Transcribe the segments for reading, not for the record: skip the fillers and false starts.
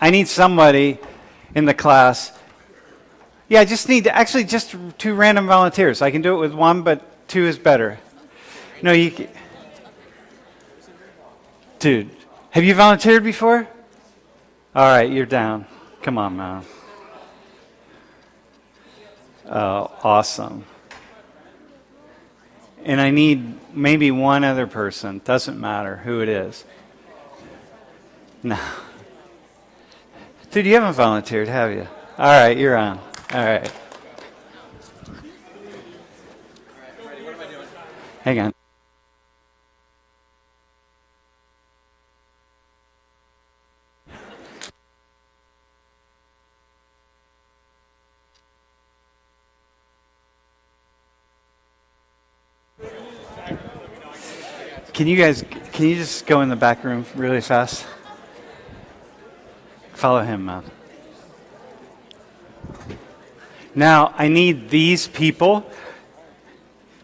I need somebody in the class. Yeah, I just need actually just 2 random volunteers. I can do it with 1, but 2 is better. No, dude, have you volunteered before? All right, you're down. Come on, man. Oh, awesome. And I need maybe 1 other person. Doesn't matter who it is. No. Dude, you haven't volunteered, have you? All right, you're on. All right. Hang on. Can you just go in the back room really fast? Follow him, man. Now, I need these people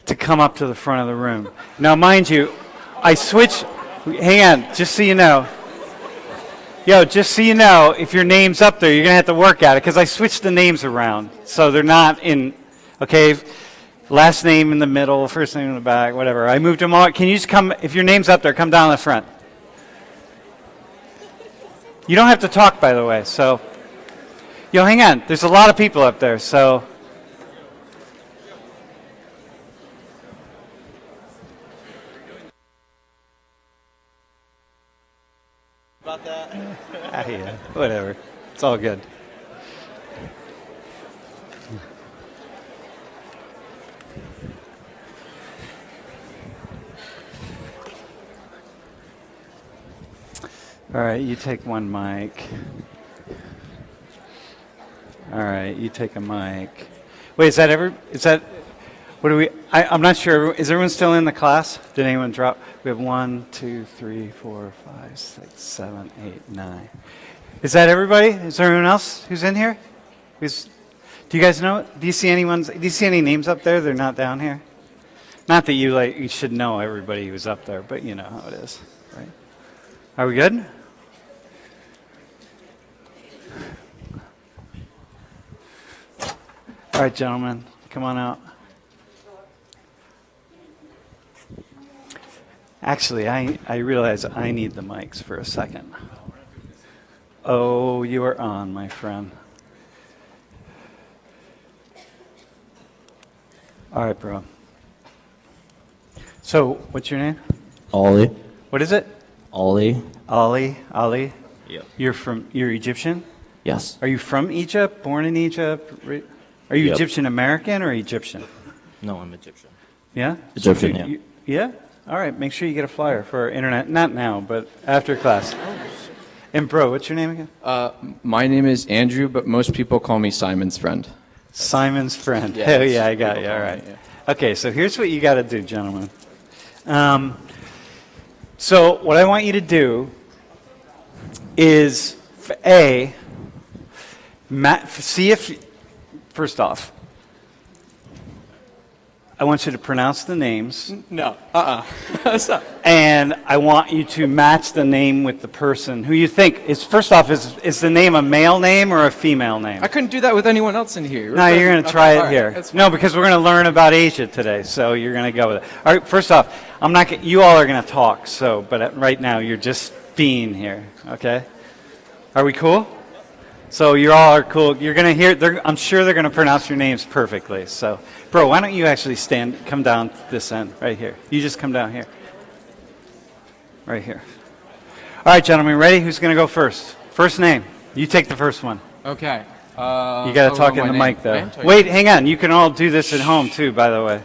to come up to the front of the room. Now, mind you, I switch. Hang on, just so you know. Yo, just so you know, if your name's up there, you're going to have to work at it because I switched the names around. So they're not in, okay, last name in the middle, first name in the back, whatever. I moved them all. Can you just come, if your name's up there, come down the front. You don't have to talk, by the way, so. Yo, hang on. There's a lot of people up there, so. About that? Yeah, whatever. It's all good. All right, you take 1 mic. All right, you take a mic. Wait, I'm not sure. Is everyone still in the class? Did anyone drop? We have 1, 2, 3, 4, 5, 6, 7, 8, 9. Is that everybody? Is there anyone else who's in here? Do you guys know? Do you see any names up there? They're not down here. Not that you should know everybody who's up there, but you know how it is, right? Are we good? All right, gentlemen, come on out. Actually, I realize I need the mics for a second. Oh, you are on, my friend. All right, bro. So, what's your name? Ollie. What is it? Ollie. Ali. Yep. You're Egyptian? Yes. Are you from Egypt? Born in Egypt? Are you Yep. Egyptian American or Egyptian? No, I'm Egyptian. Yeah? Egyptian, yeah. Yeah? All right, make sure you get a flyer for our internet. Not now, but after class. And bro, what's your name again? My name is Andrew, but most people call me Simon's friend. Simon's friend. Yeah, Hell yeah, I got you. All people right. call me, Okay, so here's what you got to do, gentlemen. So what I want you to do is, see if, first off, I want you to pronounce the names. No. And I want you to match the name with the person who you think is, first off, is the name a male name or a female name? I couldn't do that with anyone else in here. No, you're going to try it all right, here. that's fine. No, because we're going to learn about Asia today, so you're going to go with it. All right, first off, you all are going to talk, but right now you're just being here, okay? Are we cool? So you all are cool. You're going to hear, I'm sure they're going to pronounce your names perfectly. So, bro, why don't you actually come down this end, right here. You just come down here. Right here. All right, gentlemen, ready? Who's going to go first? First name. You take the first one. Okay. You got to talk in the mic, though. Right? Wait, hang on. You can all do this at home, too, by the way.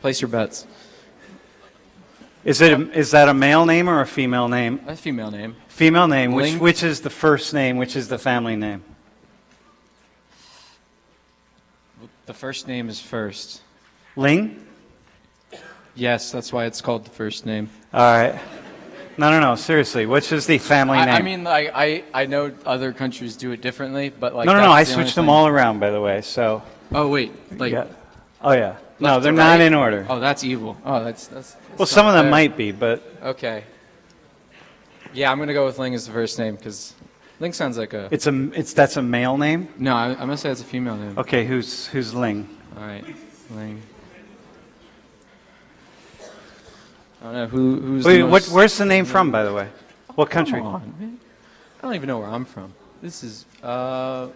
Place your bets. Is that a male name or a female name? A female name. Female name. Ling. Which is the first name? Which is the family name? The first name is first. Ling? Yes, that's why it's called the first name. All right. No. Seriously, which is the family name? I mean, I know other countries do it differently, but like. No. that's I the only switched them thing. all around, by the way. So. Oh wait, like. Yeah. Oh yeah. No, left they're to not right? in order. Oh, that's evil. Oh, that's Well, some not of them fair. might be, but Okay. Yeah, I'm gonna go with Ling as the first name because Ling sounds like a. That's a male name? No, I'm gonna say it's a female name. Okay, who's Ling? All right, Ling. I don't know who's. Wait, the most... where's the name from, by the way? What country? Come on, man. I don't even know where I'm from. This is China.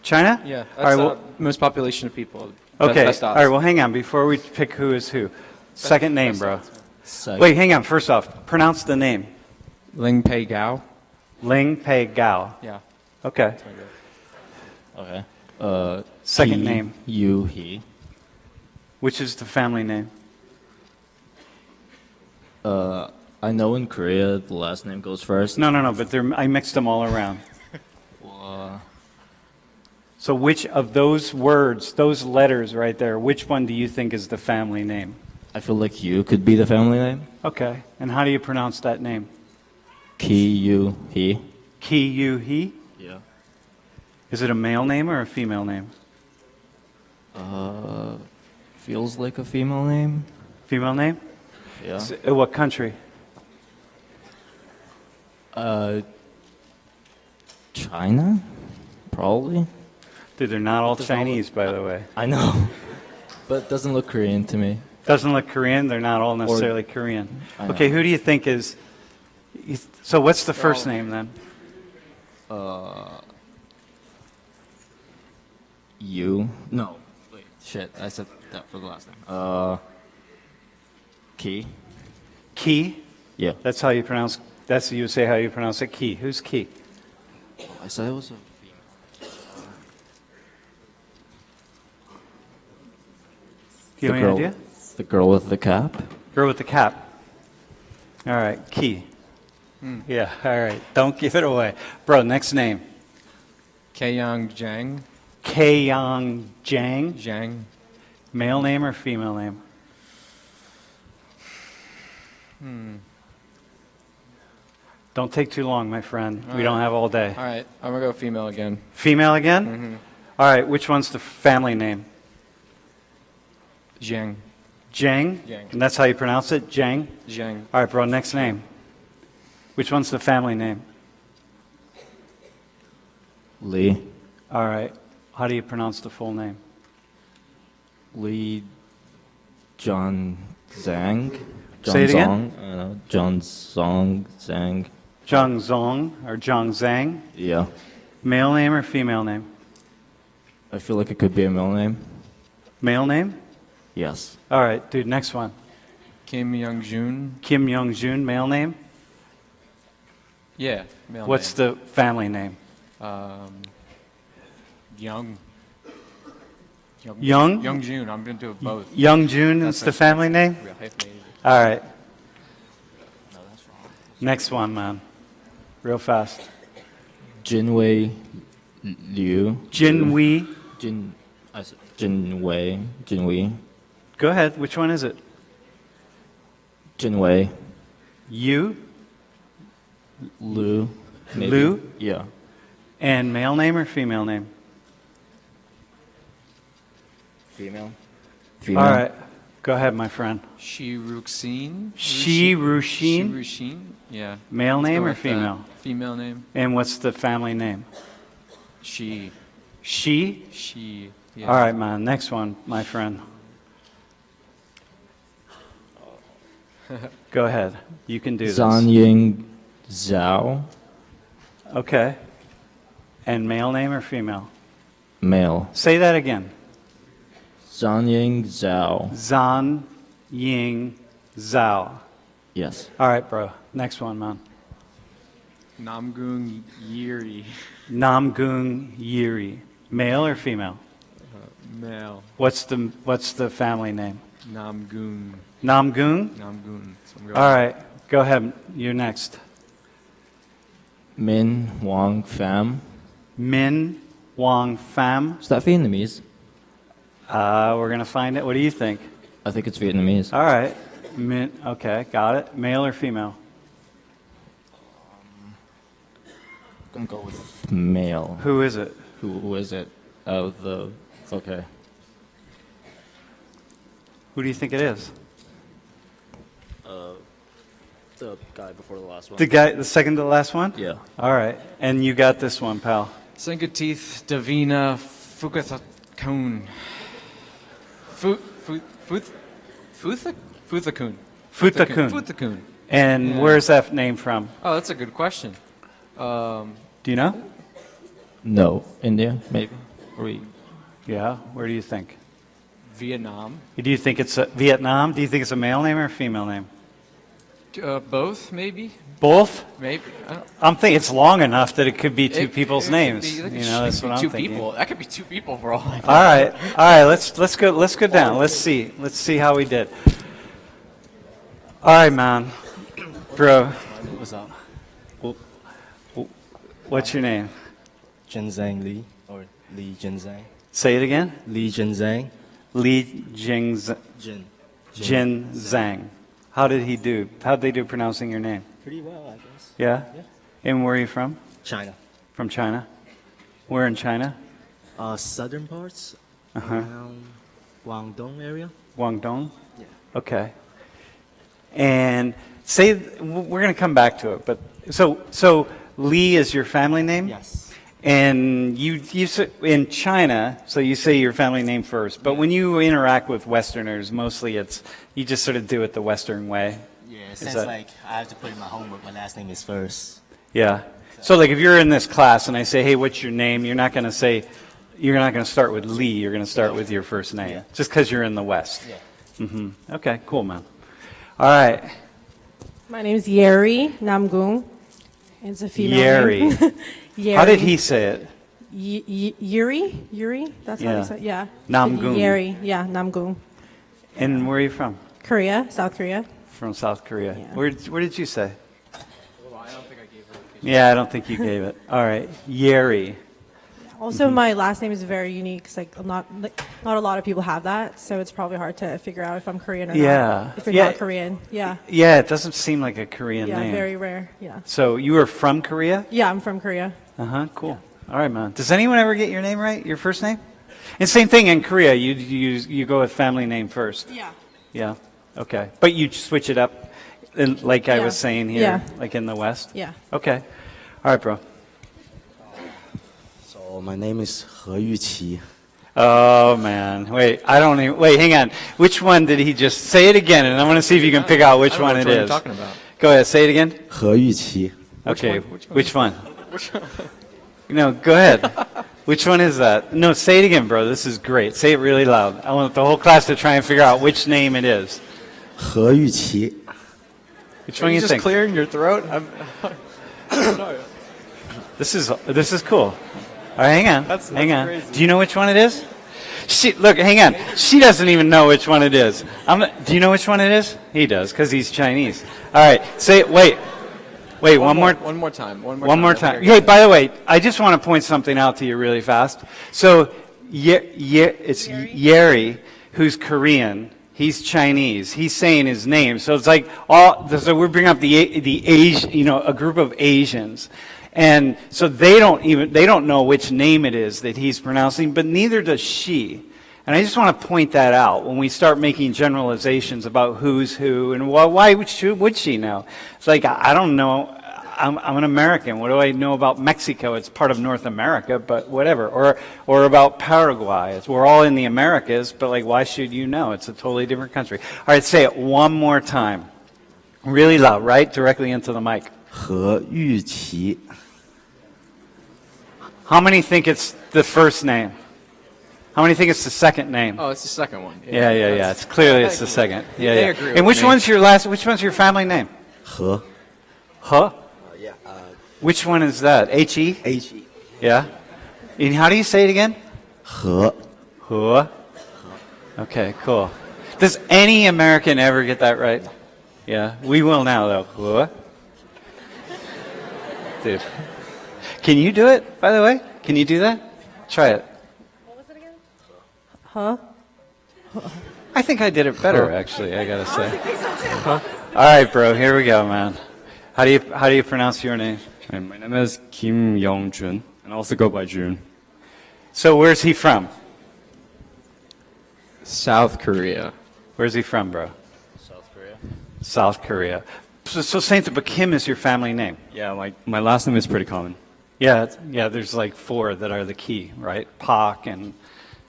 China? Yeah, All that's right, well, most population of people. okay. Best All odds. right, well, hang on. Before we pick who is who. Second name, best bro. odds. Second. Wait, hang on. First off, pronounce the name. Ling Pei Gao. Ling Pei Gao. Yeah. Okay. Okay. Second he, name. You, he. Which is the family name? I know in Korea the last name goes first. No, but I mixed them all around. So which of those words, those letters right there, which one do you think is the family name? I feel like you could be the family name. Okay. And how do you pronounce that name? Ki, you, he. Ki Yu He? Yeah. Is it a male name or a female name? Feels like a female name. Female name? Yeah. What country? China? Probably. Dude, they're not all Does not Chinese, by the way. I know. But it doesn't look Korean to me. Doesn't look Korean. They're not all necessarily Korean. I know. Okay, who do you think is? So what's the first name then? You? No. Wait. Shit. I said that for the last name. Ki? Ki. Yeah. That's how you pronounce. That's you say how you pronounce it. Ki. Who's Ki? I said it was a female. Do you have any idea? The girl with the cap? Girl with the cap. All right, Ki. Yeah. All right. Don't give it away, bro. Next name. Kaeyang Zhang. Kaeyang Jang. Zhang. Male name or female name? Don't take too long, my friend. We don't have all day. All right, I'm gonna go female again. Female again? All right, which one's the family name? Zhang. Jang? Jang. And that's how you pronounce it? Jang? Zhang. All right, bro, next name. Which one's the family name? Lee. All right, how do you pronounce the full name? Lee John Zhang. John Say it again? Zong. I don't know. John Zong Zhang. Zhang Zong or Zhang Zhang? Yeah. Male name or female name? I feel like it could be a male name. Male name? Yes. All right, dude, next one. Kim Young Jun. Kim Young Jun, male name? Yeah, male What's name. the family name? Young. Young? Young Jun. I'm gonna do it both. Young Jun is the family name? Real hyphenated. All right. Next one, man. Real fast. Jinwei Liu. Jin Wei. I said Jinwei. Jinwei. Go ahead. Which one is it? Jinwei. You Liu. Maybe. Liu? Yeah. and male name or female name? Female. All right. Go ahead, my friend. Shi Ruxin. Shi Rushin? Rushin. Yeah. Male Let's name go or with that. female? Female name. And what's the family name? She. She? She. Yeah. All right, man. Next one, my friend. Go ahead. You can do this. Zhanying Zhao. Okay. And male name or female? Male. Say that again. Zhanying Zhao. Zan Ying Zhao. Yes. All right, bro. Next one, man. Namgung Yiri. Namgung Yiri. Male or female? Male. What's the family name? Namgung. Namgung? Namgung. So I'm going All right. Go ahead. You're next. Min Wang Pham. Min Wang Pham. Is that Vietnamese? We're going to find it. What do you think? I think it's Vietnamese. All right. Min, okay, got it. Male or female? I'm gonna go with male. Who is it? Who is it? Okay. Who do you think it is? The guy before the last one. The second to the last one? Yeah. All right. And you got this one, pal. Sankatith Davina Fukathakun. Futhakun. Futakun. Futhakun. And Yeah. where's that name from? Oh, that's a good question. Do you know? No. India, maybe. Yeah. Where do you think? Vietnam. Do you think it's Vietnam? Do you think it's a male name or a female name? Both, maybe. Both? Maybe. I don't, I'm thinking it's long enough that it could be two it- people's it could names. be- that could That's be what I'm two thinking. people. That could be two people for all I know. All right. Let's go down. Let's see how we did. All right, man, bro. What's up? What's your name? Jinzhang Li or Li Jinzhang. Say it again. Li Jinzhang. Li Jin Zhang. How did he do? How did they do pronouncing your name? Pretty well, I guess. Yeah. And where are you from? China. From China. Where in China? Southern parts. Uh-huh. Around Guangdong area. Guangdong. Yeah. Okay. And we're going to come back to it, but so Li is your family name? Yes. And you in China, so you say your family name first, but when you interact with Westerners, mostly you just sort of do it the Western way. Yeah, it that- sounds like I have to put in my homework. My last name is first. Yeah. So like if you're in this class and I say, hey, what's your name? You're not going to start with Li. You're going to start with your first name, Yeah. just because you're in the West. Yeah. Okay, cool, man. All right. My name is Yeri Namgung. It's a female Yeri. name. Yeri. How did he say it? Yuri? Yuri? That's how Yeah. you say it? Yeah. Namgung. Yeri. Yeah, Namgung. And where are you from? Korea, South Korea. From South Korea. Yeah. Where did you say? Well, I don't think I gave her. Yeah, I don't think you gave it. All right. Yeri. Also, my last name is very unique. 'Cause, not a lot of people have that, so it's probably hard to figure out if I'm Korean or Yeah. not. If you're Yeah. not Korean, yeah, Yeah, it doesn't seem like a Korean yeah, name. very rare. Yeah, So you were from Korea? yeah, I'm from Korea. Cool. All right, man. Does anyone ever get your name right? Your first name? And same thing in Korea. You go with family name first. Yeah. Yeah. Okay. But you switch it up, like I Yeah. was saying here, Yeah. like in the West. Yeah. Okay. All right, bro. So my name is He Yuqi. Oh man. Wait. Hang on. Which one did he just say it again? And I want to see if you can pick out which one it What is. you're talking about? Go ahead. Say it again. He Yuqi. Okay. one? Which one? No, go ahead. Which one is that? No, say it again, bro. This is great. Say it really loud. I want the whole class to try and figure out which name it is. He Yuqi. Which Are one you you just think? clearing your throat? This is cool. All right, hang on. That's hang on. crazy. Do you know which one it is? Look, hang on. She doesn't even know which one it is. Do you know which one it is? He does, because he's Chinese. All right, say it. Wait, one more. One more time. One more time. Hey, by the way, I just want to point something out to you really fast. So, it's Yeri, who's Korean. He's Chinese. He's saying his name. So it's like so we're bringing up the Asian, a group of Asians. And so they don't know which name it is that he's pronouncing, but neither does she. And I just want to point that out when we start making generalizations about who's who and why would she know? It's like, I don't know. I'm an American. What do I know about Mexico? It's part of North America, but whatever. Or about Paraguay. We're all in the Americas, but like, why should you know? It's a totally different country. All right, say it one more time. Really loud, right? Directly into the mic. He Yuqi. How many think it's the first name? How many think it's the second name? Oh, it's the second one. Yeah. It's clearly it's the second. Yeah, They yeah. agree And with which me. which one's your family name? He. Huh? Yeah. Which one is that? H-E? He. Yeah. And how do you say it again? He. Huh? Okay, cool. Does any American ever get that right? Yeah, we will now though. Huh? Dude. Can you do it, by the way? Can you do that? Try it. What was it again? Huh? I think I did it better, actually, I gotta say. All right, bro, here we go, man. How do you pronounce your name? My name is Kim Young-jun, and I also go by Jun. So where's he from? South Korea. Where's he from, bro? South Korea. South Korea. So Saint, but Kim is your family name. Yeah, my last name is pretty common. Yeah, yeah. There's like 4 that are the key, right? Pak and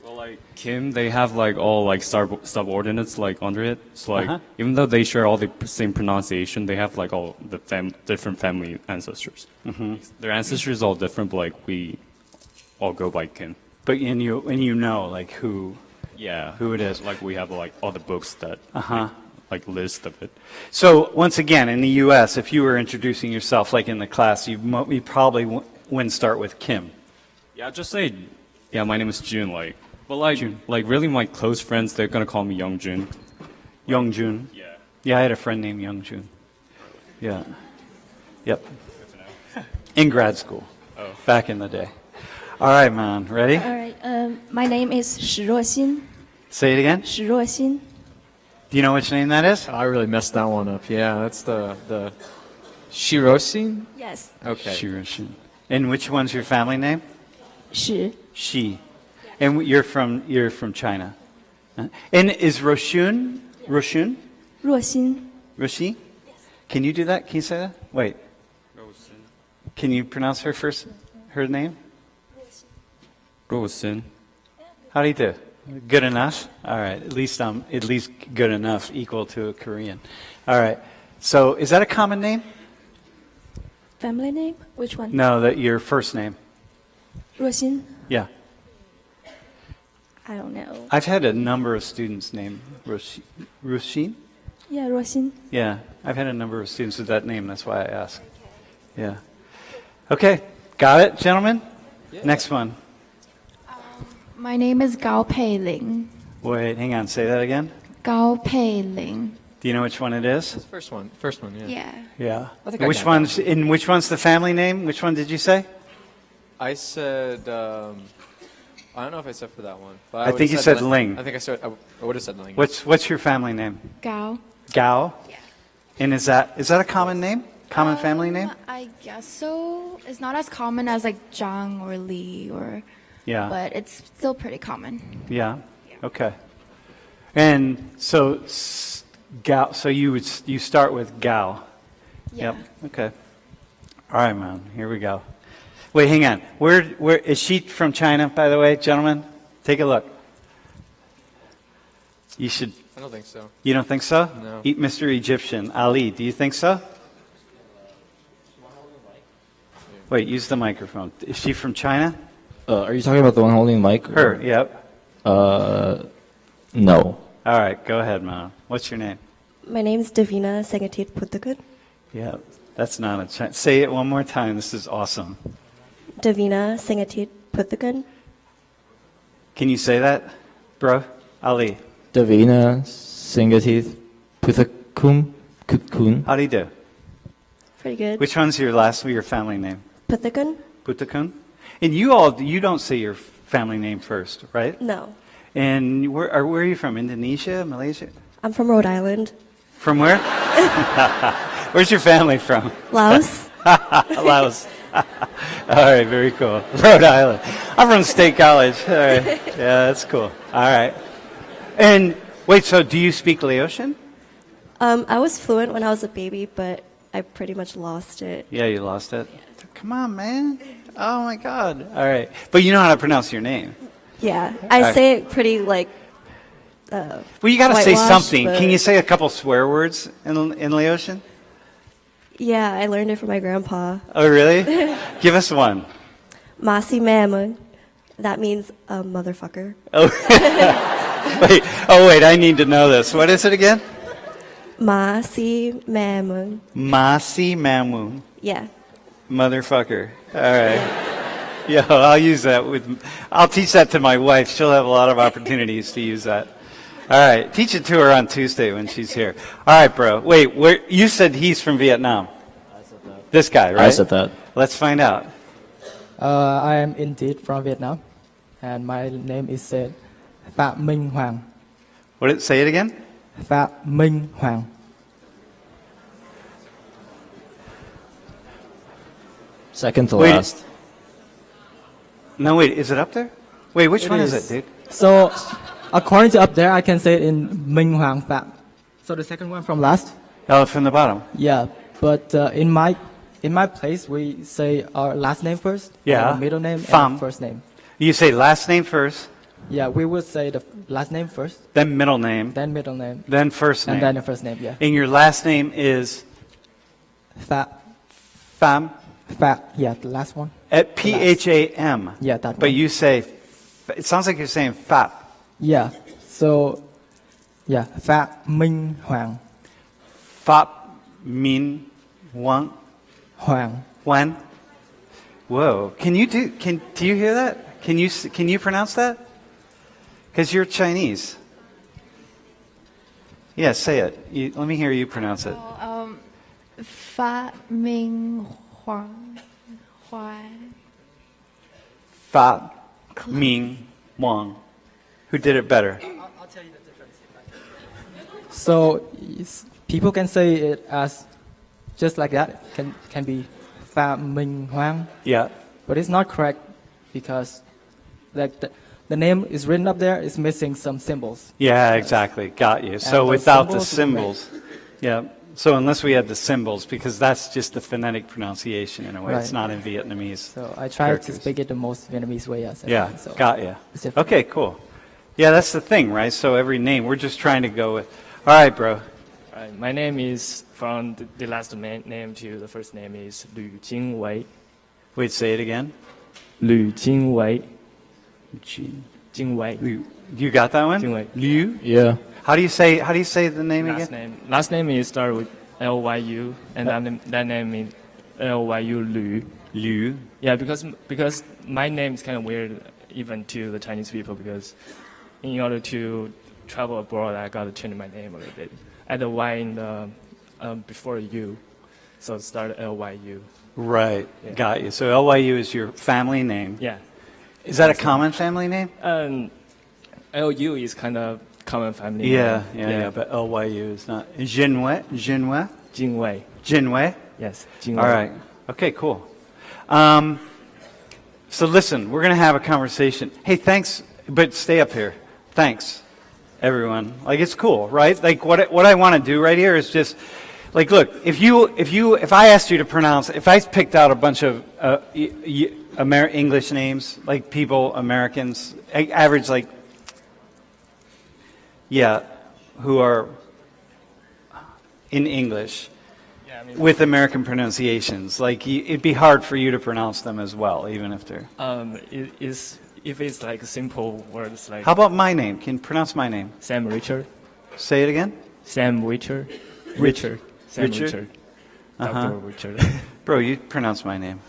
Well, like Kim, they have like all like subordinates like under it. So like Uh-huh. even though they share all the same pronunciation, they have like all the different family ancestors. Their ancestors all different, but like we all go by Kim. but and you know like who. Yeah, Who it is. Like we have like all the books that like list of it. So once again, in the U.S., if you were introducing yourself like in the class, you probably wouldn't start with Kim. Yeah, just say, yeah, my name is Jun. Like, but like really, my close friends, they're gonna call me Young Jun. Youngjun. Yeah. Yeah, I had a friend named Youngjun. Yeah. Yep. In grad school. Oh. Back in the day. All right, man. Ready? All right. My name is 史若欣. Say it again. 史若欣. Do you know which name that is? I really messed that one up. Yeah, that's the Shiroshin? Yes. Okay. Shiroshin. And which one's your family name? 史. Shi. And you're from China. And is Roshun? 若欣. Roshi? Can you do that? Can you say that? Wait. Can you pronounce her name? Rosin. How do you do? Good enough? All right. At least good enough equal to a Korean. All right. So is that a common name? Family name? Which one? No, that your first name. 若欣. Yeah. I don't know. I've had a number of students named Rushin. Yeah, 若欣. Yeah. I've had a number of students with that name. That's why I asked. Yeah. Okay. Got it, gentlemen? Yeah. Next one. My name is Gao Pei Ling. Wait, hang on. Say that again. Gao Pei Ling. Do you know which one it is? First one, yeah. Yeah. Yeah. I think I Which got that one's which one's the family name? Which one did you say? I said, I don't know if I said for that one. But I think you said Ling. I think I would have said Ling. What's your family name? Gao. Gao? Yeah. And is that a common name? Common family name? I guess so. It's not as common as like Zhang or Li or, Yeah. but it's still pretty common. Yeah. Okay. And so Gao. So you start with Gao. Yeah. Yep. Okay. All right, man. Here we go. Wait, hang on. Where is she from? China, by the way, gentlemen. Take a look. You should. I don't think so. You don't think so? No. Mr. Egyptian Ali. Do you think so? Wait. Use the microphone. Is she from China? Are you talking about the one holding the mic? Her. Yep. No. All right. Go ahead, Mom. What's your name? My name's Davina Sengatit Puttakud. Yeah. That's not a China. Say it one more time. This is awesome. Davina Sengatit Puttakud. Can you say that, bro? Ali. Davina Singatith Puthakum Kutkun. How do you do? Pretty good. Which one's your family name? Puttakud? Putakun? And you don't say your family name first, right? No. And where are you from? Indonesia, Malaysia? I'm from Rhode Island. From where? Where's your family from? Laos? Laos. All right, very cool. Rhode Island. I'm from State College. All right. Yeah, that's cool. All right. And wait, so do you speak Laotian? I was fluent when I was a baby, but I pretty much lost it. Yeah, you lost it? Come on, man. Oh, my God. All right. But you know how to pronounce your name. Yeah. I say it pretty like. Well, you got to say whitewash, something. but- Can you say a couple swear words in Laotian? Yeah, I learned it from my grandpa. Oh, really? Give us one. Masi Mamun. That means motherfucker. Wait, I need to know this. What is it again? Masi Mamun. Masi Mamun. Yeah. Motherfucker. All right. Yeah, I'll teach that to my wife. She'll have a lot of opportunities to use that. All right. Teach it to her on Tuesday when she's here. All right, bro. Wait, you said he's from Vietnam. I said that. This guy, right? I said that. Let's find out. I am indeed from Vietnam, and my name is Phạm Minh Hoàng. Say it again? Phạm Minh Hoàng. Second to Wait. last. No, wait. Is it up there? Wait, which It one is is. it, dude? So, according to up there, I can say it in Minh Hoàng Phạm. So the second one from last. Oh, from the bottom. Yeah, but in my place, we say our last name first. Yeah. Our middle name Pham. and first name. You say last name first, Yeah, we would say the last name first, then middle name, then middle name, then first name. and then the first name. Yeah. And your last name is Pham. Pham, Yeah, the last one. at Pham. Yeah, that But one. you say, it sounds like you're saying Phap. Yeah. So, yeah, Pham Minh Hoàng. Phap Min Wang. Hoàng. When? Whoa! Do you hear that? Can you pronounce that? Because you're Chinese. Yeah, say it. Let me hear you pronounce it. Fa Ming Huang. Huan. Fa Ming Wang. Who did it better? I'll tell you the difference. So people can say it as just like that. Can be Pham Minh Hoàng, Yeah. but it's not correct because like the name is written up there. It's missing some symbols. Yeah, exactly. Got you. So those without the symbols symbols, yeah. So unless we had the symbols, because that's just the phonetic pronunciation in a way. It's Right. not in Vietnamese. So I tried to characters. speak it the most Vietnamese way as I Yeah, can. So got you. it's different. Okay, cool. Yeah, that's the thing, right? So every name, we're just trying to go with. All right, bro. My name is from the last name to the first name is Lü Jingwei. Wait, say it again. Lü Jingwei. Jin- Jingwei. Liu. You got that one? Jingwei. Liu. Yeah. How do you say the name again? Last name is start with Lyu, and that name is Lyu Lü. Liu. Yeah, because my name is kind of weird even to the Chinese people because in order to travel abroad, I got to change my name a little bit. Add the Y in the before U, so it started Lyu. Right. Yeah. Got you. So LYU is your family name. Yeah. Is that a common family name? Lu is kind of common family Yeah, name. yeah. But LYU is not. Jinwei. Jingwei. Jinwei. Yes. Jingwei. All right. Okay, cool. So listen, we're going to have a conversation. Hey, thanks, but stay up here. Thanks, everyone. Like, it's cool, right? Like, what I want to do right here is just, like, look, if I asked you to pronounce, if I picked out a bunch of English names, like people, Americans, average, like, yeah, who are in English, with American pronunciations, like it'd be hard for you to pronounce them as well, even if they're. If it's like simple words like. How about my name? Can you pronounce my name? Sam Richard. Say it again. Sam Richard. Sam Richard. Richard. Uh-huh. Dr. Richard. Bro, you pronounce my name.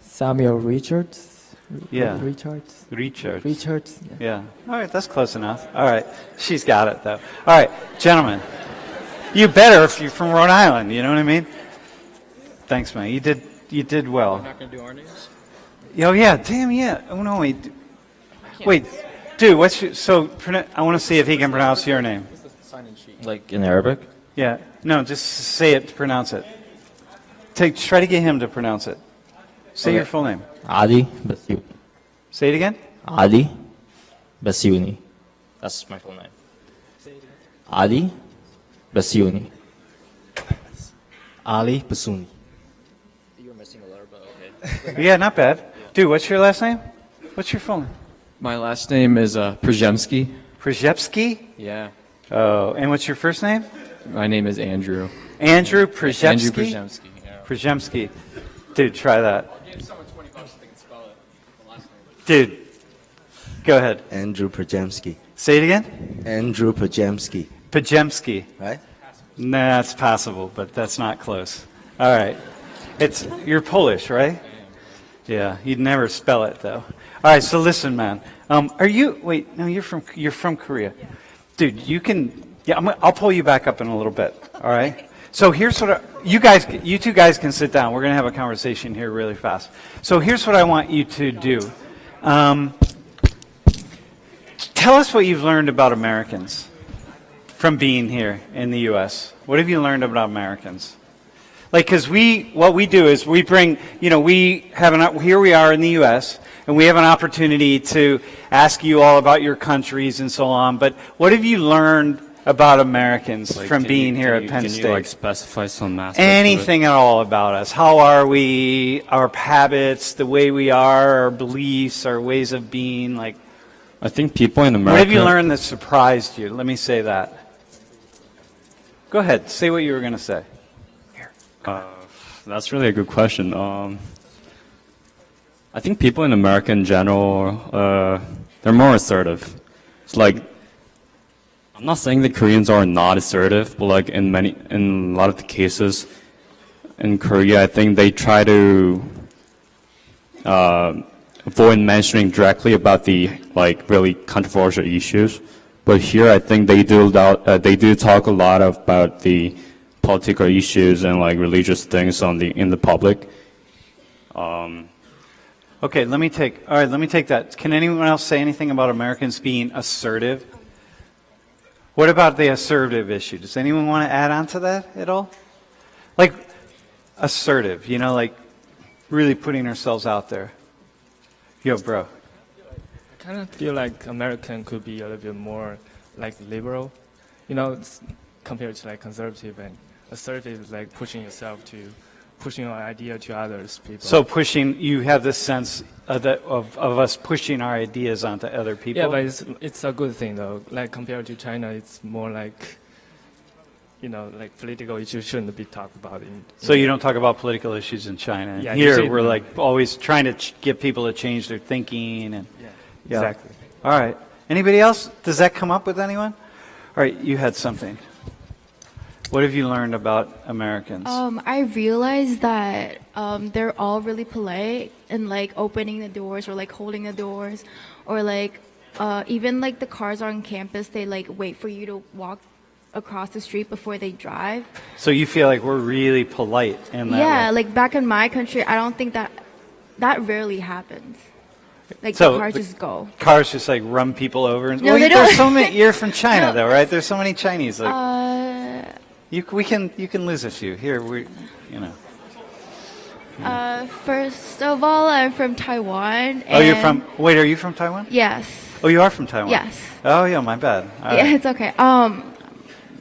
Samuel Richards. Yeah. Richards. Richard. Richards. Yeah. Yeah. All right, that's close enough. All right, she's got it though. All right, gentlemen, you better if you're from Rhode Island. You know what I mean? Thanks, man. You did well. We're not going to do our names? Oh yeah, damn yeah. Oh no, wait, dude. I want to see if he can pronounce your name. Like in Arabic? Yeah. No, just say it to pronounce it. Try to get him to pronounce it. Say your full name. Ali Basiouni. Say it again. Ali Basiouni. That's my full name. Ali Basiouni. Ali Basuni. You're missing a letter, but okay. Yeah, not bad. Dude, what's your last name? What's your full name? My last name is Przemski. Przemski? Yeah. Oh, and what's your first name? My name is Andrew. Andrew Przemski? Andrew Przemski. Yeah. Przemski. Dude, try that. I'll give someone $20 if they can spell it. The last name. Dude, go ahead. Andrew Przemski. Say it again. Andrew Przemski. Przemski. Right? Nah, it's passable, but that's not close. All right. You're Polish, right? Yeah, you'd never spell it though. All right, so listen, man. Wait, no, you're from Korea. Dude, you can, I'll pull you back up in a little bit, all right? So here's what, you two guys can sit down. We're going to have a conversation here really fast. So here's what I want you to do. Tell us what you've learned about Americans from being here in the U.S. What have you learned about Americans? Like, because what we do is we bring, here we are in the U.S., and we have an opportunity to ask you all about your countries and so on, but what have you learned about Americans Like, from can being you- here can at Penn you, State? Can you like specify some aspects of it? Anything at all about us? How are we? Our habits, the way we are, our beliefs, our ways of being. Like, I think people in America. what have you learned that surprised you? Let me say that. Go ahead. Say what you were going to say. That's really a good question. I think people in America in general, they're more assertive. It's like, I'm not saying the Koreans are not assertive, but like in a lot of the cases in Korea, I think they try to avoid mentioning directly about the like really controversial issues. But here, I think they do talk a lot about the political issues and like religious things in the public. Okay, let me take that. Can anyone else say anything about Americans being assertive? What about the assertive issue? Does anyone want to add on to that at all? Like, assertive, like really putting ourselves out there. Yo, bro. I kind of feel like American could be a little bit more like liberal, compared to like conservative, and assertive is like pushing your idea to others people. So you have this sense of us pushing our ideas onto other people? Yeah, but it's a good thing though. Like compared to China, it's more like, like political issues shouldn't be talked about. So you don't talk about political issues in China. Yeah, here we're like always trying to get people to change their thinking. And yeah, exactly. All right. Anybody else? Does that come up with anyone? All right, you had something. What have you learned about Americans? I realized that they're all really polite and like opening the doors or like holding the doors, or like even like the cars on campus, they like wait for you to walk across the street before they drive. So you feel like we're really polite in that Yeah, way. like back in my country, I don't think that rarely happens. Like So the cars the just go. Cars just like run people over. And, No, they there's don't. so many. You're from China No. though, right? There's so many Chinese. Like you can lose a few here. First of all, I'm from Taiwan. Oh, you're and- from. Wait, are you from Taiwan? Yes. Oh, you are from Taiwan. Yes. Oh, yeah. My bad. All Yeah, right. it's okay.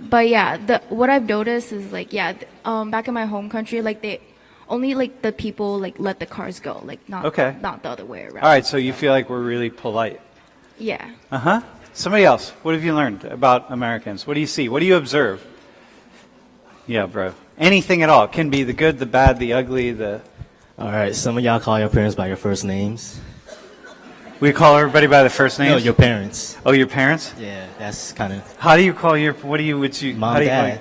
But yeah, what I've noticed is like back in my home country, like they only like the people like let the cars go, like not the other way around. All right. So you feel like we're really polite. Yeah. Somebody else. What have you learned about Americans? What do you see? What do you observe? Yeah, bro. Anything at all. It can be the good, the bad, the ugly, the... All right, some of y'all call your parents by your first names. We call everybody by the first names? No, your parents. Oh, your parents? Yeah, that's kind of... How do you call your... Mom, how do you dad.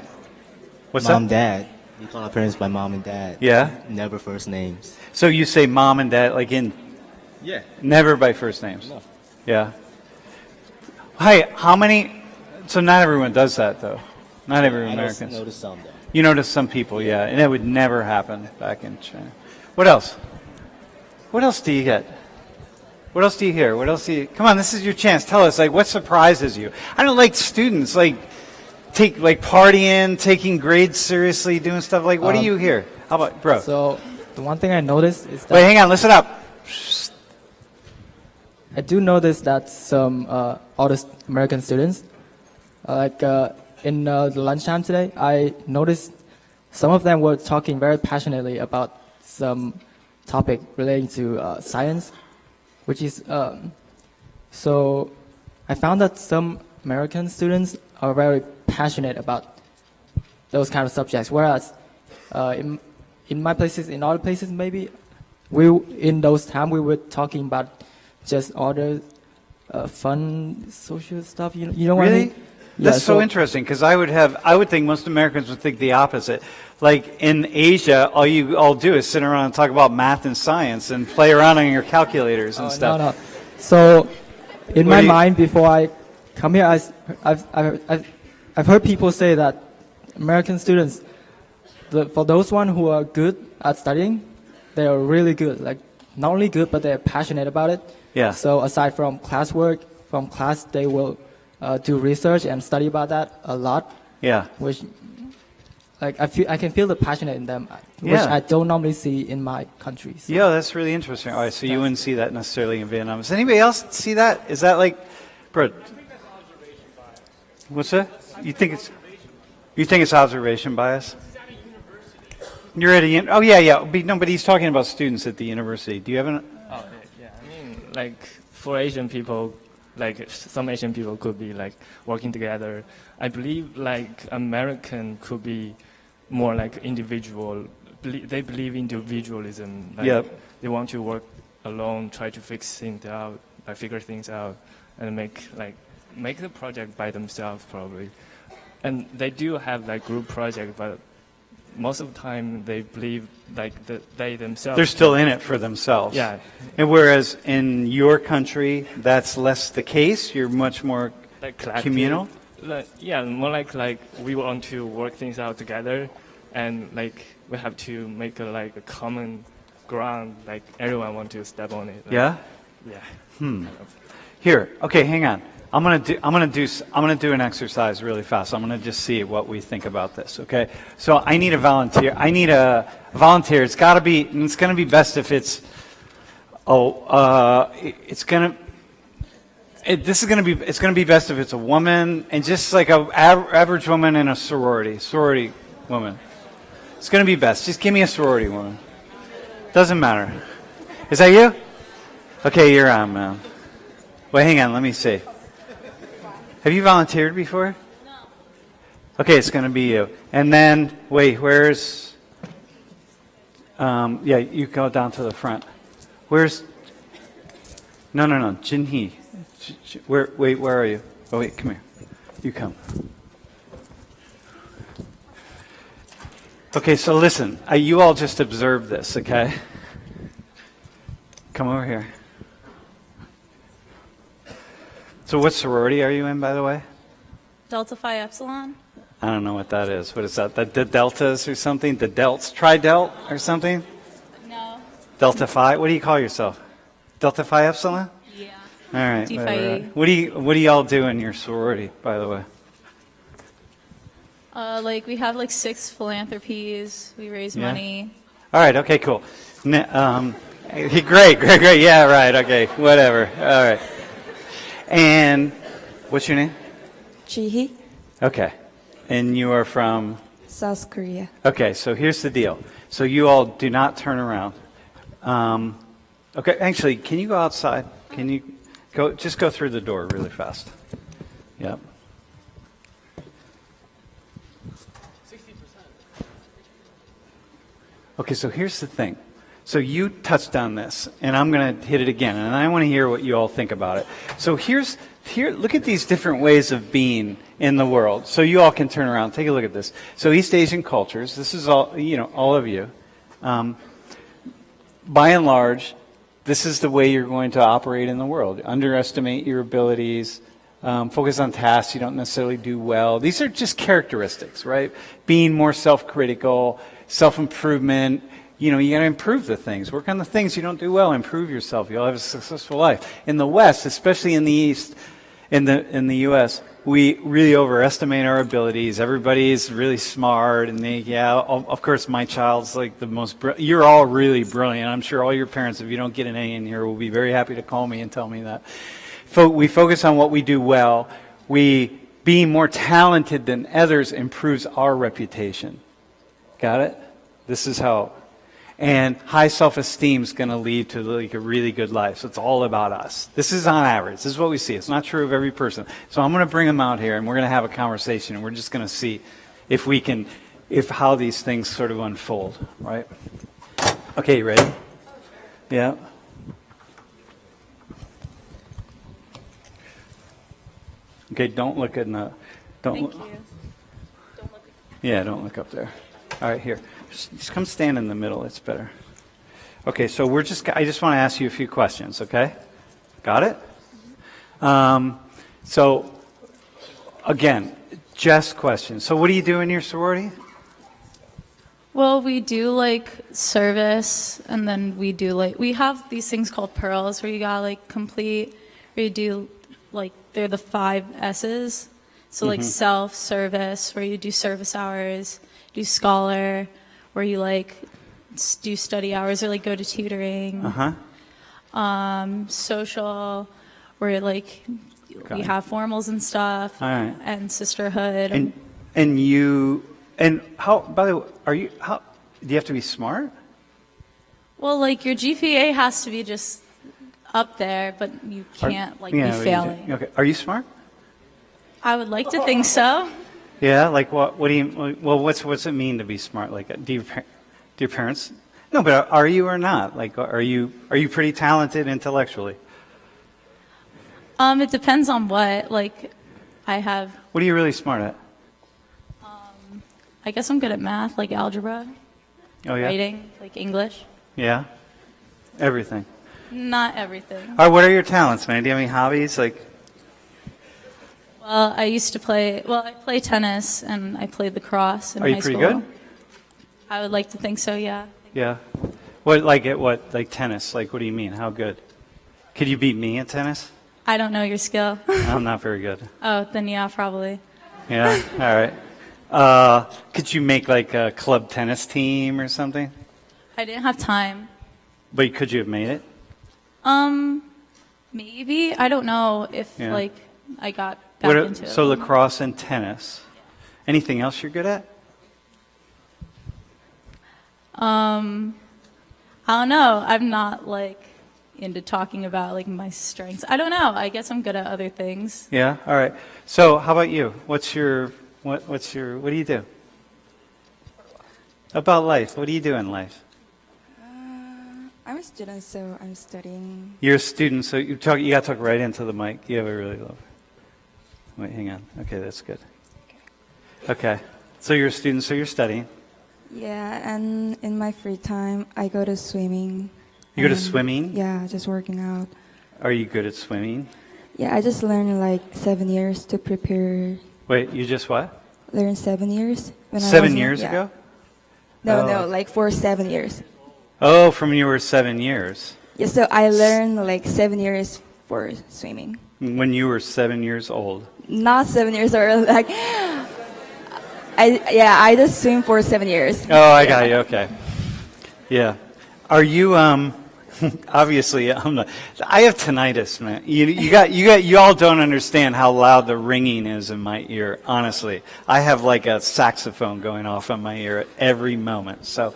What's Mom, that? dad. You call our parents by mom and dad. Yeah? Never first names. So you say mom and dad, like in... Yeah. Never by first names? No. Yeah. Hi, how many... So not everyone does that, though. Not every Americans. I notice some, though. You notice some people, yeah. And that would never happen back in China. What else? What else do you get? What else do you hear? What else do you... Come on, this is your chance. Tell us, like, what surprises you? I don't like students, like partying, taking grades seriously, doing stuff. Like, what do you hear? How about, bro? So the one thing I noticed is that Wait, hang on, listen up. I do notice that some all the American students, in the lunchtime today, I noticed some of them were talking very passionately about some topic relating to science, which is so I found that some American students are very passionate about those kind of subjects, whereas in my places, in other places maybe, in those times we were talking about just other fun social stuff. You know what I Really? mean? That's so interesting, because I would think most Americans would think the opposite. Like in Asia, all you all do is sit around and talk about math and science and play around on your calculators and stuff. No. So, in What my do you- mind, before I come here, I've heard people say that American students, for those one who are good at studying, they are really good. Like not only good, but they're passionate about it. Yeah. So aside from classwork, from class they will do research and study about that a lot. Yeah. Which, like I can feel the passion in them, which Yeah. I don't normally see in my country. So. Yeah, that's really interesting. All right, so you wouldn't see that necessarily in Vietnam. Does anybody else see that? Is that like, bro? What's that? You think it's observation bias? You're at a oh yeah. But he's talking about students at the university. Do you have an? Oh yeah, I mean like for Asian people, like some Asian people could be like working together. I believe like American could be more like individual. They believe individualism. Like, Yep. They want to work alone, try to figure things out, and make the project by themselves probably. And they do have like group project, but most of the time they believe like that they themselves. They're still in it for themselves. Yeah. And whereas in your country, that's less the case. You're much more Like collective. communal. Yeah, more like we want to work things out together, and like we have to make a common ground. Like everyone want to step on it. Like, Yeah. Yeah. Here, okay, hang on. I'm gonna do an exercise really fast. I'm gonna just see what we think about this. Okay. So I need a volunteer. It's gonna be best if it's. It's gonna be best if it's a woman and just like a average woman in a sorority woman. It's gonna be best. Just give me a sorority woman. Doesn't matter. Is that you? Okay, you're on, man. Wait, hang on. Let me see. Have you volunteered before? No. Okay, it's going to be you. And then, wait, where's... yeah, you go down to the front. Where's... No. Jinhee. Where are you? Oh, wait, come here. You come. Okay, so listen. You all just observe this, okay? Come over here. So what sorority are you in, by the way? Delta Phi Epsilon? I don't know what that is. What is that? The deltas or something? The delts? Tri-delt or something? No. Delta Phi? What do you call yourself? Delta Phi Epsilon? Yeah. All right. D whatever. Phi E. What do y'all do in your sorority, by the way? We have 6 philanthropies. We raise Yeah. money. All right. Okay. Cool. Great. Yeah. Right. Okay. Whatever. All right. And what's your name? Jihee, Okay. And you are from? South Korea. Okay, so here's the deal. So you all do not turn around. Okay, actually, can you go outside? Can you just go through the door really fast? Yep. 60%. Okay, so here's the thing. So you touched on this, and I'm going to hit it again, and I want to hear what you all think about it. So here, look at these different ways of being in the world. So you all can turn around, take a look at this. So East Asian cultures, this is all, all of you. By and large, this is the way you're going to operate in the world. Underestimate your abilities, focus on tasks you don't necessarily do well. These are just characteristics, right? Being more self-critical, self-improvement. You got to improve the things. Work on the things you don't do well. Improve yourself. You'll have a successful life. In the West, especially in the East, in the U.S., we really overestimate our abilities. Everybody's really smart, and of course, my child's like the most. You're all really brilliant. I'm sure all your parents, if you don't get an A in here, will be very happy to call me and tell me that. We focus on what we do well. Being more talented than others improves our reputation. Got it? This is how. And high self-esteem is going to lead to a really good life. So it's all about us. This is on average. This is what we see. It's not true of every person. So I'm going to bring them out here, and we're going to have a conversation, and we're just going to see how these things sort of unfold, right? Okay, you ready? Yeah. Okay, don't look in the. Thank you. Yeah, don't look up there. All right, here. Just come stand in the middle. It's better. Okay, so I just want to ask you a few questions, okay? Got it? So, again, just questions. So what do you do in your sorority? Well, we do service, and then we do we have these things called pearls where you got complete, where you do they're the 5 S's. So self, service, where you do service hours, do scholar, where you do study hours or go to tutoring. Social, where Got we it. have formals and stuff, All right. and sisterhood. And how, by the way, do you have to be smart? Well, like your GPA has to be just up there, but you can't be failing. Okay. Are you smart? I would like to think so. Yeah. Like what do you? Well, what's it mean to be smart? Like, do your parents? No, but are you or not? Like, are you pretty talented intellectually? It depends on what. Like, I have. What are you really smart at? I guess I'm good at math, like algebra, Oh yeah. writing, like English. Yeah. Everything. Not everything. All right. What are your talents, man? Do you have any hobbies? Like, Well, I used to play. Well, I play tennis and I played lacrosse in are high you pretty school. good? I would like to think so. Yeah. Yeah. Like tennis? Like, what do you mean? How good? Could you beat me at tennis? I don't know your skill. I'm not very good. Oh, then yeah, probably. Yeah. All right. Could you make like a club tennis team or something? I didn't have time. But could you have made it? Maybe I don't know if Yeah. like I got back into it. So lacrosse and tennis. Anything else you're good at? I don't know. I'm not like into talking about like my strengths. I don't know. I guess I'm good at other things. Yeah. All right. So how about you? What do you do? About life. What do you do in life? I'm a student, so I'm studying. You're a student, so you got to talk right into the mic. You have a really low. Wait, hang on. Okay, that's good. Okay. So you're a student, so you're studying. Yeah, and in my free time, I go to swimming. You go to swimming? Yeah, just working out. Are you good at swimming? Yeah, I just learned like 7 years to prepare. Wait, you just what? Learned 7 years. When I 7 was years yeah. ago? No, Oh. no, like for 7 years. Oh, from you were 7 years. Yeah, so I learned like 7 years for swimming. When you were 7 years old. Not 7 years old, like I just swim for 7 years. Oh, I got you. Okay. Yeah. Are you obviously I'm not, I have tinnitus, man. You all don't understand how loud the ringing is in my ear, honestly. I have like a saxophone going off in my ear at every moment. So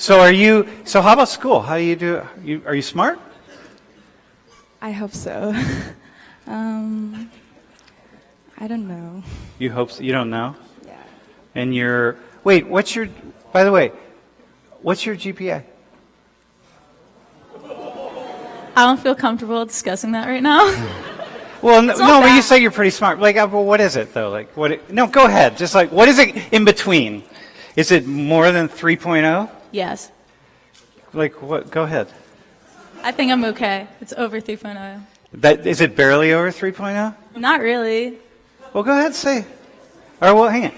how about school? How do you do? Are you smart? I hope so. I don't know. You hope so? You don't know? Yeah. And by the way, what's your GPA? I don't feel comfortable discussing that right now. Well, It's no, not but you bad. say you're pretty smart. Like, well, what is it though? Like, no, go ahead. Just like, what is it in between? Is it more than 3.0? Yes. Like, what? Go ahead. I think I'm okay. It's over 3.0. Is it barely over 3.0? Not really. Well, go ahead, say. All right, well, hang on.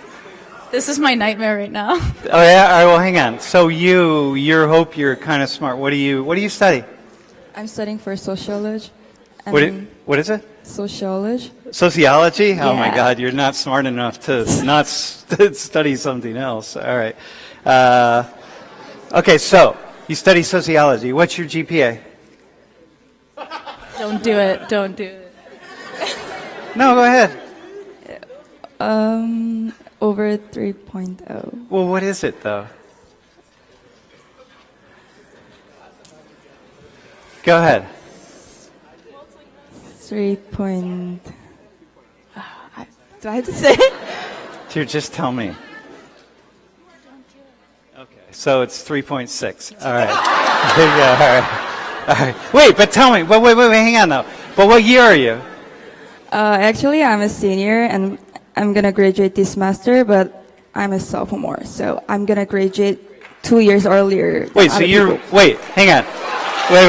This is my nightmare right now. Oh yeah. All right, well, hang on. So you hope you're kind of smart. What do you study? I'm studying for sociology. What is it? Sociology. Sociology? Oh my Yeah. God, you're not smart enough to not study something else. All right. Okay, so you study sociology. What's your GPA? Don't do it. Don't do it. No, go ahead. Over 3.0. Well, what is it though? Go ahead. 3 point. Do I have to say? Dude, just tell me. Okay, so it's 3.6. All right. Yeah, all right. All right. Wait, but tell me. Wait, hang on though. But what year are you? Actually, I'm a senior and I'm gonna graduate this semester, but I'm a sophomore, so I'm gonna graduate 2 years earlier. than Wait, so other you're. people. Wait, hang on. Wait,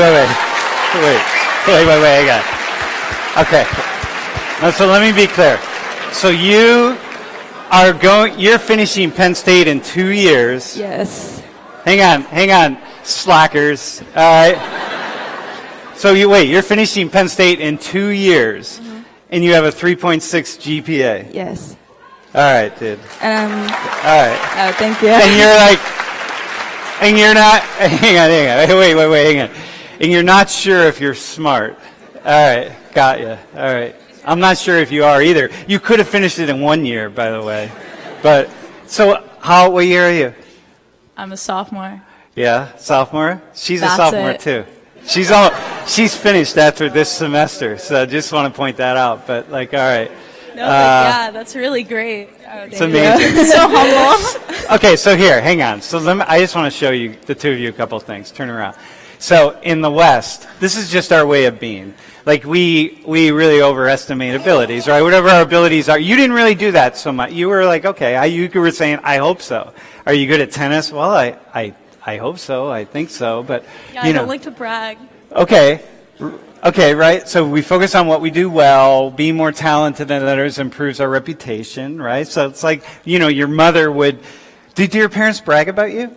hang on. Okay. Now, so let me be clear. So you're finishing Penn State in 2 years. Yes. Hang on, slackers. All right. So you're finishing Penn State in 2 years, and you have a 3.6 GPA. Yes. All right, dude. And All right. thank you. And you're like, and you're not. Hang on. Wait, hang on. And you're not sure if you're smart. All right, got you. All right. I'm not sure if you are either. You could have finished it in 1 year, by the way. But, so, what year are you? I'm a sophomore. Yeah, sophomore? She's That's a sophomore it. too. She's finished after this semester, so I just want to point that out. But like, all right. No, yeah, that's really great. Oh, It's amazing. So humble. Okay, so here, hang on. So I just want to show you, the two of you, a couple of things. Turn around. So in the West, this is just our way of being. Like we really overestimate abilities, right? Whatever our abilities are. You didn't really do that so much. You were like, okay, you were saying, I hope so. Are you good at tennis? Well, I hope so. I think so. But, Yeah, I don't like to brag. Okay. Okay, right? So we focus on what we do well. Being more talented than others improves our reputation, right? So it's like, your mother would... Do your parents brag about you?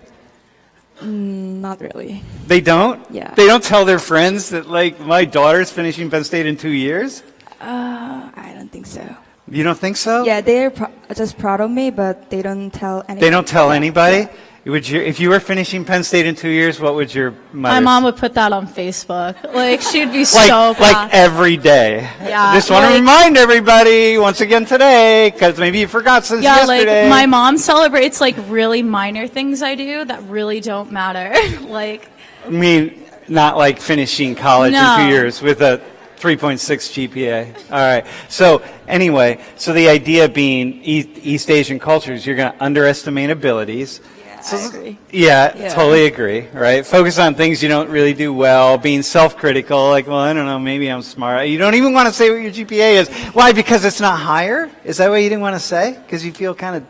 Not really. They don't? Yeah. They don't tell their friends that, like, my daughter's finishing Penn State in 2 years? I don't think so. You don't think so? Yeah, they're just proud of me, but they don't tell anybody. They don't tell anybody? If you were finishing Penn State in 2 years, what would your mother My mom would put that on Facebook. Like, she'd be so like proud. every day. Yeah, Just want to like- remind everybody once again today, because maybe you forgot since Yeah, yesterday. like, my mom celebrates, like, really minor things I do that really don't matter. Like, I mean, not like finishing college No. in 2 years with a 3.6 GPA. All right. So anyway, so the idea being East Asian cultures, you're going to underestimate abilities. I agree. Yeah, Yeah. totally agree, right? Focus on things you don't really do well, being self-critical, like, well, I don't know, maybe I'm smart. You don't even want to say what your GPA is. Why? Because it's not higher? Is that what you didn't want to say? Because you feel kind of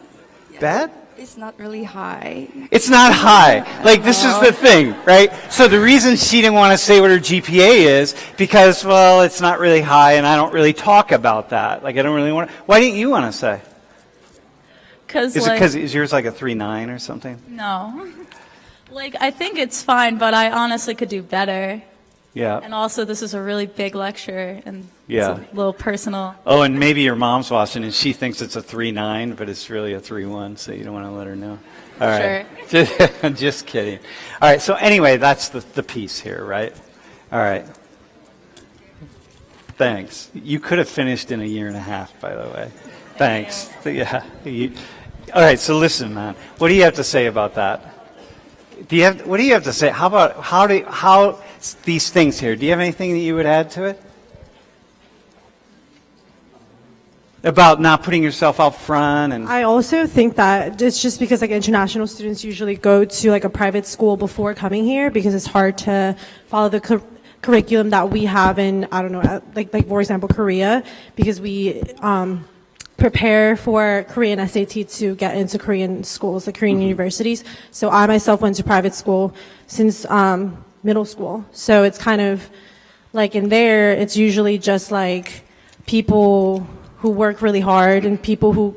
bad? It's not really high. It's not high. Like, this is the thing, right? So the reason she didn't want to say what her GPA is, because, well, it's not really high, and I don't really talk about that. Like, I don't really want to. Why didn't you want to say? because, Is it like... because is yours like a 3.9 or something? No. Like, I think it's fine, but I honestly could do better. Yeah. And also, this is a really big lecture, and Yeah. it's a little personal. Oh, and maybe your mom's watching, and she thinks it's a 3.9, but it's really a 3.1, so you don't want to let her know. All right. Sure. Just kidding. All right, so anyway, that's the piece here, right? All right. Thanks. You could have finished in a year and a half, by the way. Thanks. Yeah. All right, so listen, man. What do you have to say about that? What do you have to say? How about how these things here? Do you have anything that you would add to it? About not putting yourself out front and I also think that it's just because like international students usually go to like a private school before coming here because it's hard to follow the curriculum that we have in, I don't know, like for example, Korea, because we prepare for Korean SAT to get into Korean schools, the Korean universities. So I myself went to private school since middle school. So it's kind of like in there, it's usually just like people who work really hard and people who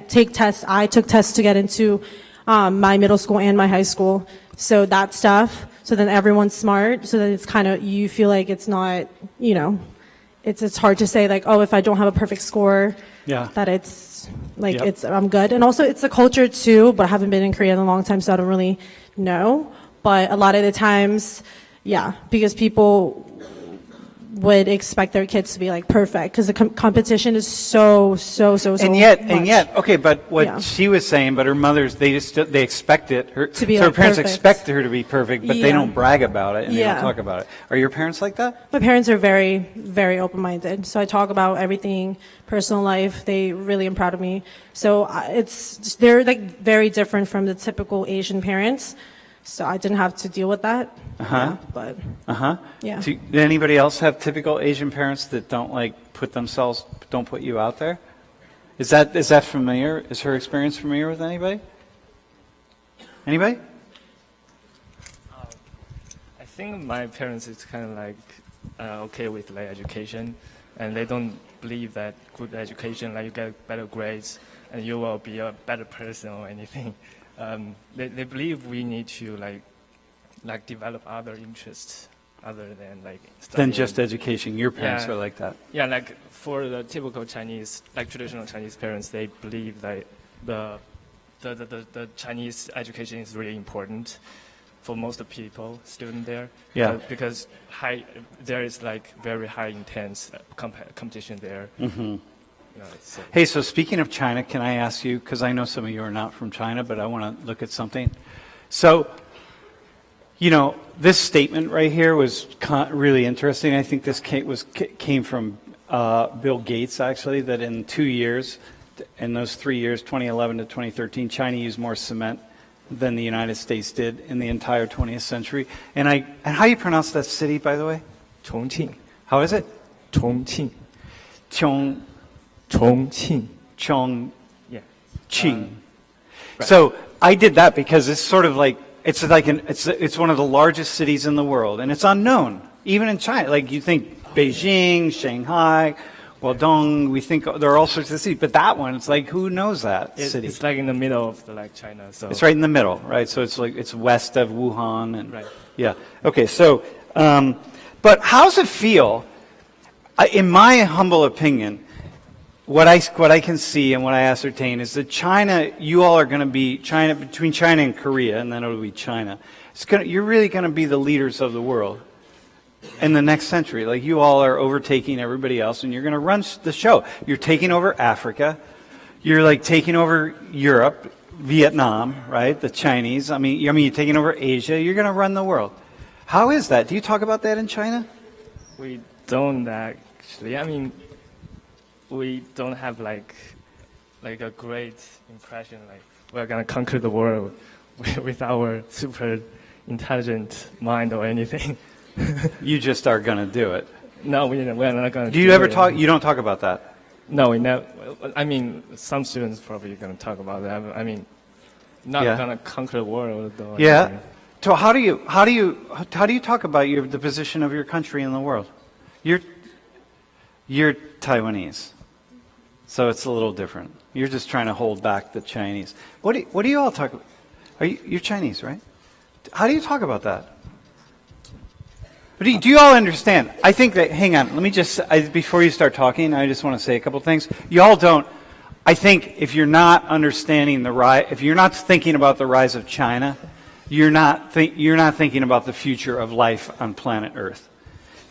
take tests. I took tests to get into my middle school and my high school. So that stuff. So then everyone's smart. So then it's kind of, you feel like it's not, it's hard to say like, oh, if I don't have a perfect score, that it's like, I'm good. And also it's the culture too, but I haven't been in Korea in a long time, so I don't really know. But a lot of the times, because people would expect their kids to be like perfect because the competition is so and yet much. Okay, but what she was saying, but her mother's they expect it to be so like her parents perfect. expect her to be perfect, but they don't brag about it and they don't Yeah. talk about it. Are your parents like that? My parents are very, very open-minded. So I talk about everything, personal life. They really am proud of me. So they're like very different from the typical Asian parents. So I didn't have to deal with that. But yeah. Do anybody else have typical Asian parents that don't don't put you out there? Is that familiar? Is her experience familiar with anybody? Anybody? I think my parents is kind of like okay with like education, and they don't believe that good education, like you get better grades and you will be a better person or anything. They believe we need to like develop other interests other than like studying. Than just education. Your parents are like that. Yeah, like for the typical Chinese, like traditional Chinese parents, they believe that the Chinese education is really important. for most of people student there. Yeah. Because there is like very high intense competition there. Mm-hmm. You know, so. Hey, so speaking of China, can I ask you, because I know some of you are not from China, but I want to look at something. So, this statement right here was really interesting. I think this came from Bill Gates, actually, that in 2 years, in those 3 years, 2011 to 2013, China used more cement than the United States did in the entire 20th century. And how you pronounce that city, by the way? Chongqing. How is it? Chongqing. Chongqing. Yeah. Qing. Right. So I did that because it's sort of like it's one of the largest cities in the world, and it's unknown even in China. Like you think Beijing, Shanghai, Guangdong, we think there are all sorts of cities, but that one, it's like who knows that city? It's like in the middle of China. So it's right in the middle, right? So it's west of Wuhan, and right. Yeah. Okay. So, but how's it feel? In my humble opinion, what I can see and what I ascertain is that China, you all are going to be between China and Korea, and then it'll be China. You're really going to be the leaders of the world in the next century. Like you all are overtaking everybody else, and you're going to run the show. You're taking over Africa. You're like taking over Europe, Vietnam, right? The Chinese. I mean, you're taking over Asia. You're going to run the world. How is that? Do you talk about that in China? We don't actually. I mean, we don't have like a great impression. Like we're gonna conquer the world with our super intelligent mind or anything. You just are going to do it. No, we're not going to. Do you ever talk? You don't talk about that. No, we never. I mean, some students probably going to talk about that. I mean, not going to conquer the world though. Yeah. So how do you talk about the position of your country in the world? You're Taiwanese, so it's a little different. You're just trying to hold back the Chinese. What do you all talk about? You're Chinese, right? How do you talk about that? But do you all understand? I think that, hang on, let me just, before you start talking, I just want to say a couple things. You all don't, I think if you're not understanding if you're not thinking about the rise of China, you're not thinking about the future of life on planet Earth.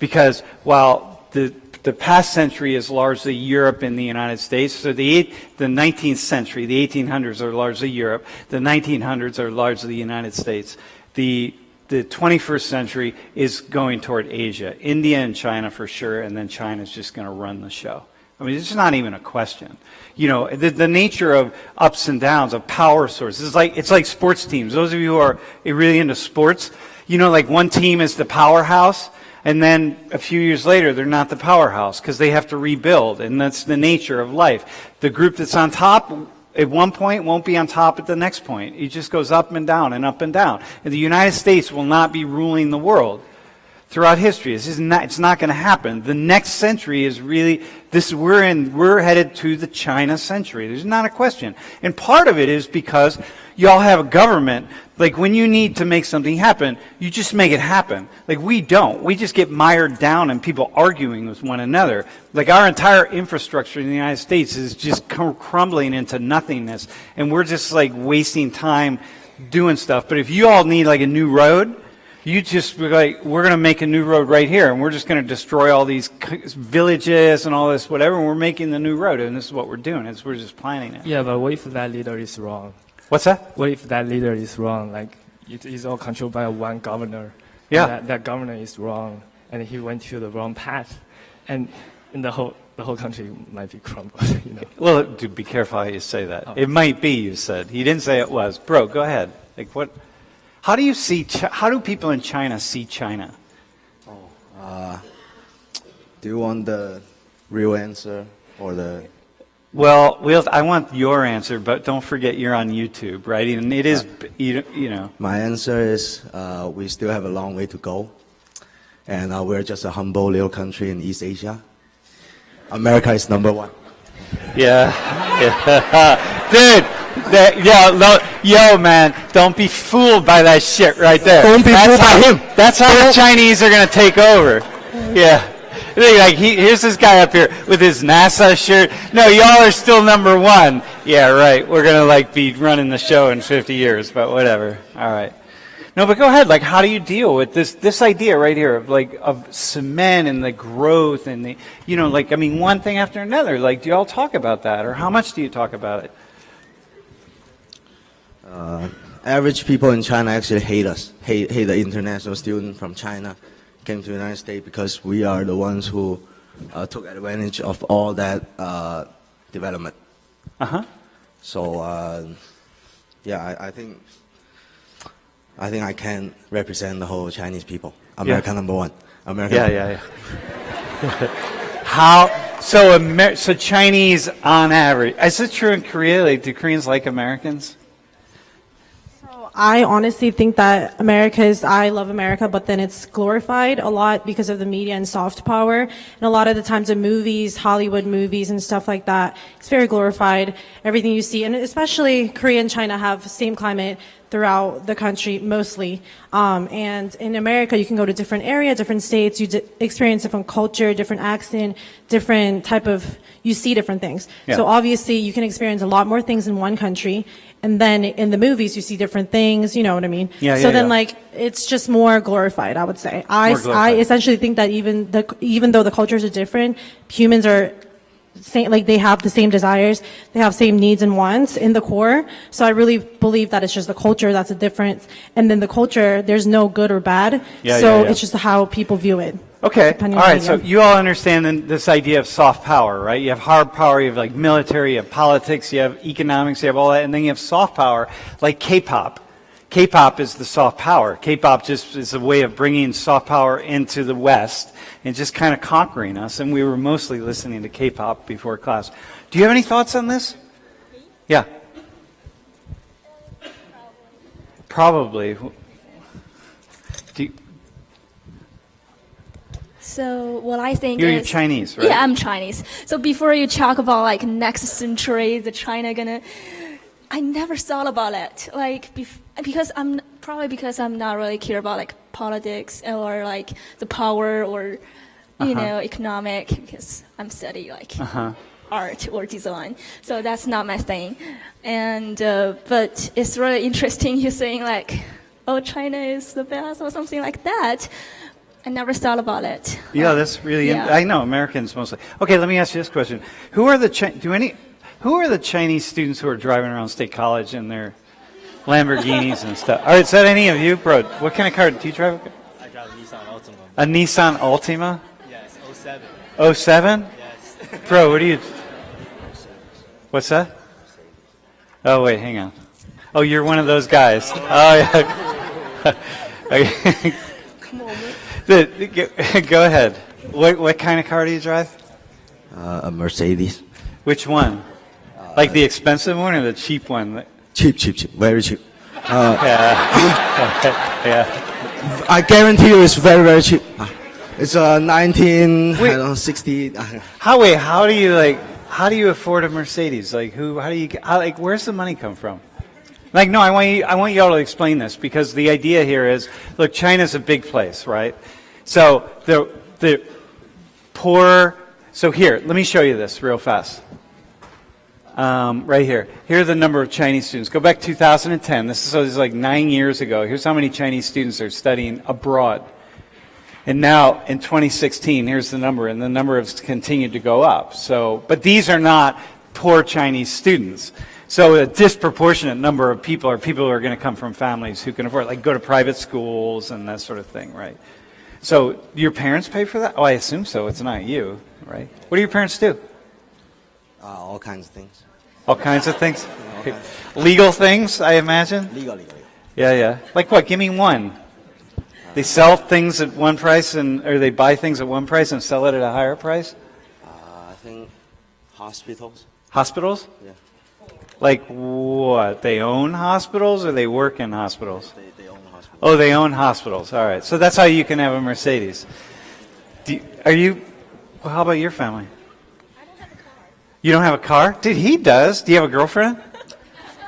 Because while the past century is largely Europe and the United States, so the 19th century, the 1800s are largely Europe, the 1900s are largely the United States. The 21st century is going toward Asia, India and China for sure, and then China's just going to run the show. I mean, it's not even a question. The nature of ups and downs, of power sources, it's like sports teams. Those of you who are really into sports, like one team is the powerhouse, and then a few years later, they're not the powerhouse because they have to rebuild, and that's the nature of life. The group that's on top at one point won't be on top at the next point. It just goes up and down and up and down. And the United States will not be ruling the world throughout history. It's not going to happen. The next century is really we're headed to the China century. There's not a question. And part of it is because y'all have a government. Like when you need to make something happen, you just make it happen. Like we don't. We just get mired down in people arguing with one another. Like our entire infrastructure in the United States is just crumbling into nothingness. And we're just like wasting time doing stuff. But if you all need like a new road, you just like, we're going to make a new road right here, and we're just going to destroy all these villages and all this whatever, and we're making the new road, and this is what we're doing. We're just planning it. Yeah, but what if that leader is wrong? What's that? What if that leader is wrong? Like it is all controlled by one governor. Yeah. That governor is wrong, and he went to the wrong path, and the whole country might be crumbled. Well, dude, be careful how you say that. Oh. It might be. You said he didn't say it was. Bro, go ahead. Like what? How do people in China see China? Do you want the real answer or the... Well, I want your answer, but don't forget you're on YouTube, right? And it is, My answer is we still have a long way to go. And we're just a humble little country in East Asia. America is number one. Yeah. Dude. Yo, man, don't be fooled by that shit right there. Don't be fooled by him. That's how the Chinese are going to take over. Yeah. Like here's this guy up here with his NASA shirt. No, y'all are still number one. Yeah, right. We're going to be running the show in 50 years, but whatever. All right. No, but go ahead. Like, how do you deal with this idea right here of cement and the growth and the, like, I mean, one thing after another. Like, do you all talk about that, or how much do you talk about it? Average people in China actually hate us, hate the international student from China came to the United States because we are the ones who took advantage of all that development. So, yeah, I think I can represent the whole Chinese people. America number one. America. Yeah. So Chinese on average, is it true in Korea? Like, do Koreans like Americans? I honestly think that I love America, but then it's glorified a lot because of the media and soft power. And a lot of the times in movies, Hollywood movies and stuff like that, it's very glorified, everything you see. And especially Korea and China have the same climate throughout the country, mostly. And in America, you can go to different area, different states, you experience different culture, different accent, different type of, you see different things. Yeah. So obviously, you can experience a lot more things in one country. And then in the movies, you see different things, you know what I mean? So then, like, it's just more glorified, I would say. I essentially think that even though the cultures are different, humans are same, like, they have the same desires, they have same needs and wants in the core. So I really believe that it's just the culture that's a difference. And then the culture, there's no good or bad. It's just how people view it. Okay, all right, so you all understand this idea of soft power, right? You have hard power, you have like military, you have politics, you have economics, you have all that, and then you have soft power, like K-pop. K-pop is the soft power. K-pop just is a way of bringing soft power into the West and just kind of conquering us, and we were mostly listening to K-pop before class. Do you have any thoughts on this? Yeah. Probably. So what I think You're Chinese, right? Yeah, I'm Chinese. So before you talk about like next century, the China gonna, I never thought about it. Like because I'm not really care about like politics or like the power or economic, because I'm studying like art or design. So that's not my thing. And but it's really interesting you saying like, oh, China is the best or something like that. I never thought about it. Yeah, that's really. I know Americans mostly. Okay, let me ask you this question: Who are the Chinese students who are driving around State College in their Lamborghinis and stuff? All right, is that any of you, bro? What kind of car do you drive? I drive a Nissan Altima. A Nissan Altima? Yes, 07. 07? Yes. Bro, what do you? What's that? Oh wait, hang on. Oh, you're one of those guys. Oh yeah. Okay. Go ahead. What kind of car do you drive? A Mercedes. Which one? Like the expensive one or the cheap one? Cheap, very cheap. Yeah. I guarantee you, it's very, very cheap. It's 1960. How do you afford a Mercedes? Like where's the money come from? Like, no, I want you all to explain this, because the idea here is, look, China's a big place, right? So the poor. So here, let me show you this real fast. Right here. Here are the number of Chinese students. Go back 2010. This is like 9 years ago. Here's how many Chinese students are studying abroad. And now in 2016, here's the number, and the number has continued to go up. So, but these are not poor Chinese students. So a disproportionate number of people are people who are going to come from families who can afford, like, go to private schools and that sort of thing, right? So your parents pay for that? Oh, I assume so. It's not you, right? What do your parents do? All kinds of things. All kinds of things? Legal things, I imagine? Legal. Yeah. Like what? Give me one. They sell things at one price, or they buy things at one price and sell it at a higher price? I think hospitals. Hospitals? Yeah. Like what? They own hospitals, or they work in hospitals? They own hospitals. Oh, they own hospitals. All right. So that's how you can have a Mercedes. Well, how about your family? I don't have a car. You don't have a car? Dude, he does. Do you have a girlfriend?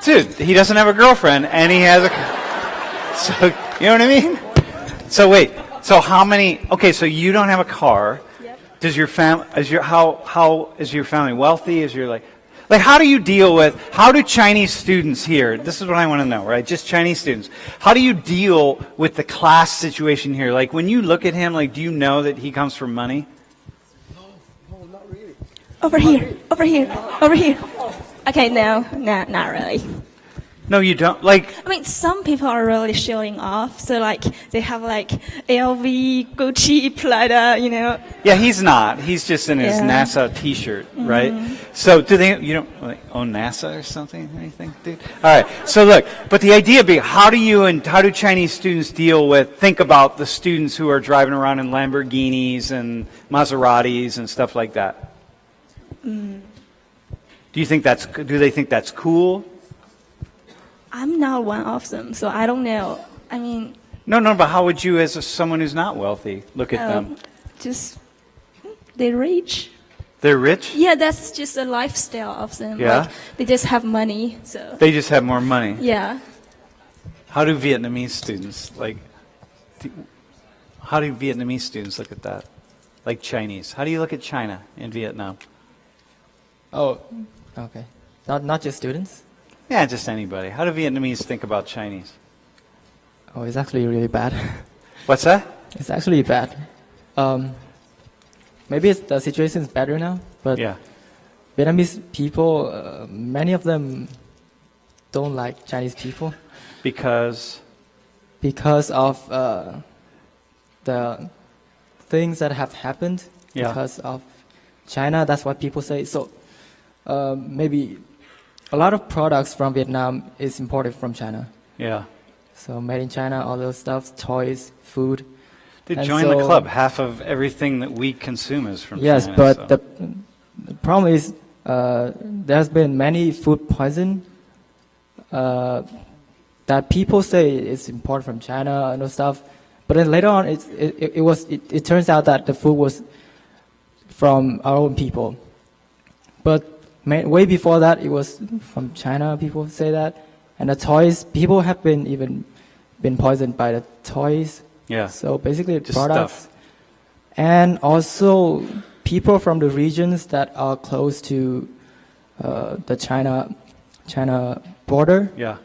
Dude, he doesn't have a girlfriend, and he has a car. So, you know what I mean? So wait. So how many? Okay, so you don't have a car. Yep. Does your family? How is your family wealthy? Is your Like, how do Chinese students here, this is what I want to know, right? Just Chinese students. How do you deal with the class situation here? Like, when you look at him, like, do you know that he comes from money? No, not really. Over here, over here, over here. Okay, no, not really. No, you don't. Like, I mean, some people are really showing off. So, like, they have, like, LV, Gucci, Prada, you know. yeah, he's not. He's just in his Yeah. NASA T-shirt, right? So, you don't like, own NASA or something, anything, dude? All right. So, look, but the idea being, how do Chinese students think about the students who are driving around in Lamborghinis and Maseratis and stuff like that? Do they think that's cool? I'm not one of them, so I don't know. I mean, No, but how would you, as someone who's not wealthy, look at them? just they're rich. They're rich? Yeah, that's just a lifestyle of them. Yeah? Like, they just have money, so. They just have more money. Yeah. How do Vietnamese students, how do Vietnamese students look at that? Like Chinese. How do you look at China in Vietnam? Oh, okay. Not just students. Yeah, just anybody. How do Vietnamese think about Chinese? Oh, it's actually really bad. What's that? It's actually bad. Maybe the situation is better now, but Yeah. Vietnamese people, many of them don't like Chinese people Because of the things that have happened Yeah. because of China. That's what people say. So maybe a lot of products from Vietnam is imported from China. yeah. So made in China, all those stuff, toys, food. They And join the so- club. Half of everything that we consume is from Yes, China. but so. the problem is there's been many food poison that people say it's imported from China and those stuff. But then later on, it turns out that the food was from our own people. But way before that, it was from China. People say that, and the toys, people have been poisoned by the toys. Yeah. So basically, Just products, stuff. and also people from the regions that are close to the China border. Yeah.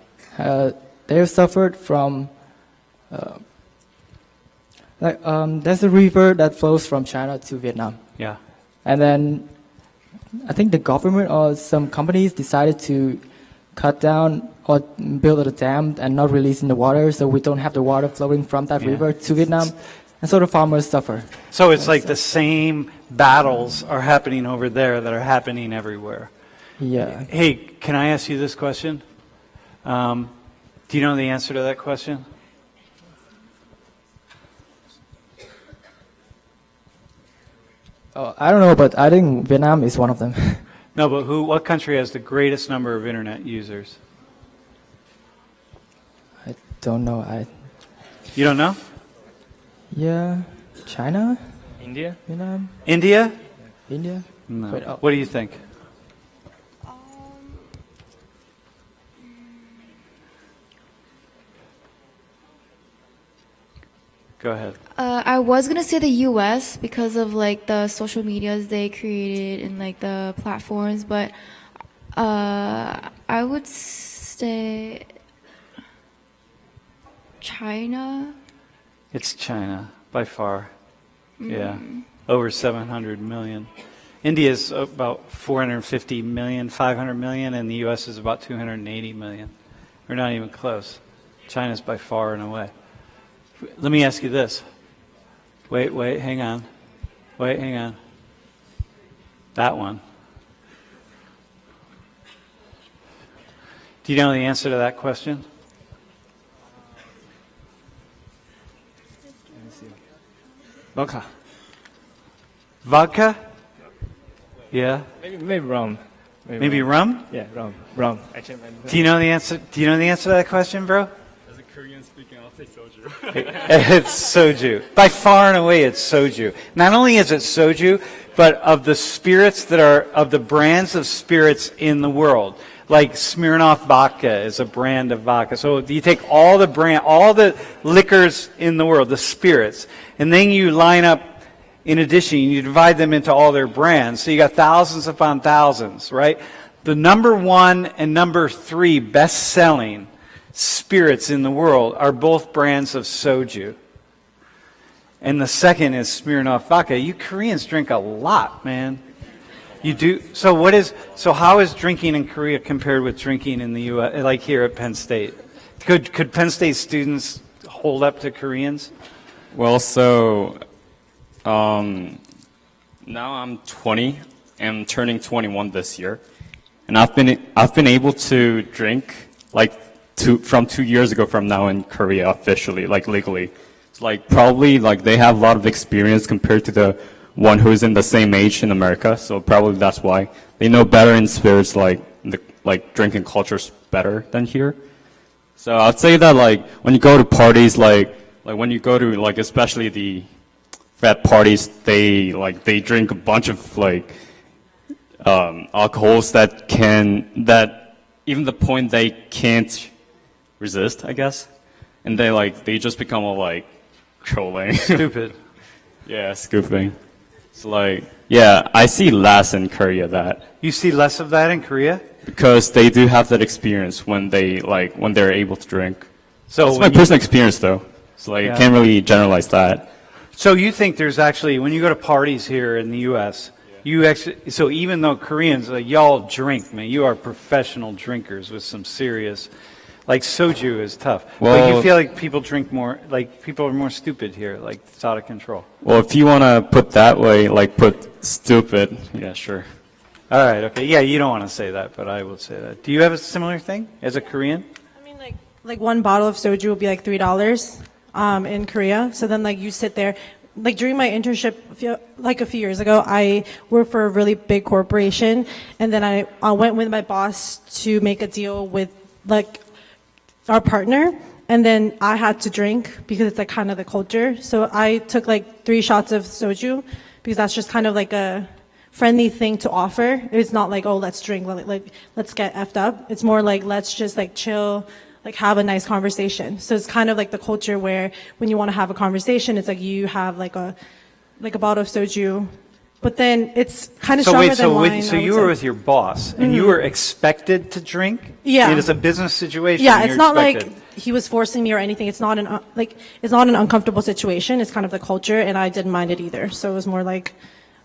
They've suffered from. There's a river that flows from China to Vietnam. Yeah. And then I think the government or some companies decided to cut down or build a dam and not releasing the water, so we don't have the water flowing from that Yeah. river to Vietnam. And so the farmers suffer. So it's like the same battles are happening over there that are happening everywhere. Yeah. Hey, can I ask you this question? Do you know the answer to that question? Oh, I don't know, but I think Vietnam is one of them. No, but what country has the greatest number of internet users? I don't know. You don't know? Yeah, China, India? Vietnam, India? India. No. Wait, oh. What do you think? Go ahead. I was gonna say the U.S. because of like the social medias they created and like the platforms, but I would say China. It's China, by far. Yeah. Over 700 million. India is about 450 million, 500 million, and the U.S. is about 280 million. We're not even close. China's by far and away. Let me ask you this. Wait, hang on. Wait, hang on. That one. Do you know the answer to that question? Vodka. Vodka? Yeah. Maybe rum. Maybe rum? Yeah, rum. Actually, Do you know the answer? Do you know the answer to that question, bro? As a Korean speaking, I'll say soju. It's soju. By far and away, it's soju. Not only is it soju, but of the spirits that are, of the brands of spirits in the world, like Smirnoff vodka is a brand of vodka. So you take all the liquors in the world, the spirits, and then you line up, in addition, you divide them into all their brands. So you got thousands upon thousands, right? The number 1 and number 3 best-selling spirits in the world are both brands of soju. And the second is Smirnoff vodka. You Koreans drink a lot, man. You do. So how is drinking in Korea compared with drinking in the U.S., like here at Penn State? Could Penn State students hold up to Koreans? Well, so now I'm 20 and turning 21 this year, and I've been able to drink from 2 years ago from now in Korea officially, like legally. It's like probably like they have a lot of experience compared to the one who's in the same age in America, so probably that's why they know better in spirits, like drinking culture's better than here. So I'd say that like when you go to parties, like when you go to like especially the frat parties, they drink a bunch of like alcohols that even the point they can't resist, I guess, and they just become all like trolling, Stupid. yeah, scooping. So I see less in Korea that. You see less of that in Korea? Because they do have that experience when they're able to drink. So it's my personal experience though. So I can't really generalize that. So you think there's actually, when you go to parties here in the U.S., so even though Koreans, y'all drink, man, you are professional drinkers with some serious, like soju is tough. But you feel like people drink more, like people are more stupid here, like it's out of control. Well, if you want to put that way, like put stupid, yeah, sure. All right, okay. Yeah, you don't want to say that, but I will say that. Do you have a similar thing as a Korean? I mean, like one bottle of soju would be like $3 in Korea. So then like you sit there. Like during my internship, like a few years ago, I worked for a really big corporation, and then I went with my boss to make a deal with like our partner, and then I had to drink because it's like kind of the culture. So I took like 3 shots of soju because that's just kind of like a friendly thing to offer. It's not like, oh, let's drink, like let's get effed up. It's more like let's just like chill, like have a nice conversation. So it's kind of like the culture where when you want to have a conversation, it's like you have like a bottle of soju, but then it's kind of stronger than wine. So you were with your boss, and you were expected to drink? Yeah. It is a business situation. Yeah, it's not expected. like he was forcing me or anything. It's not an uncomfortable situation. It's kind of the culture, and I didn't mind it either. So it was more like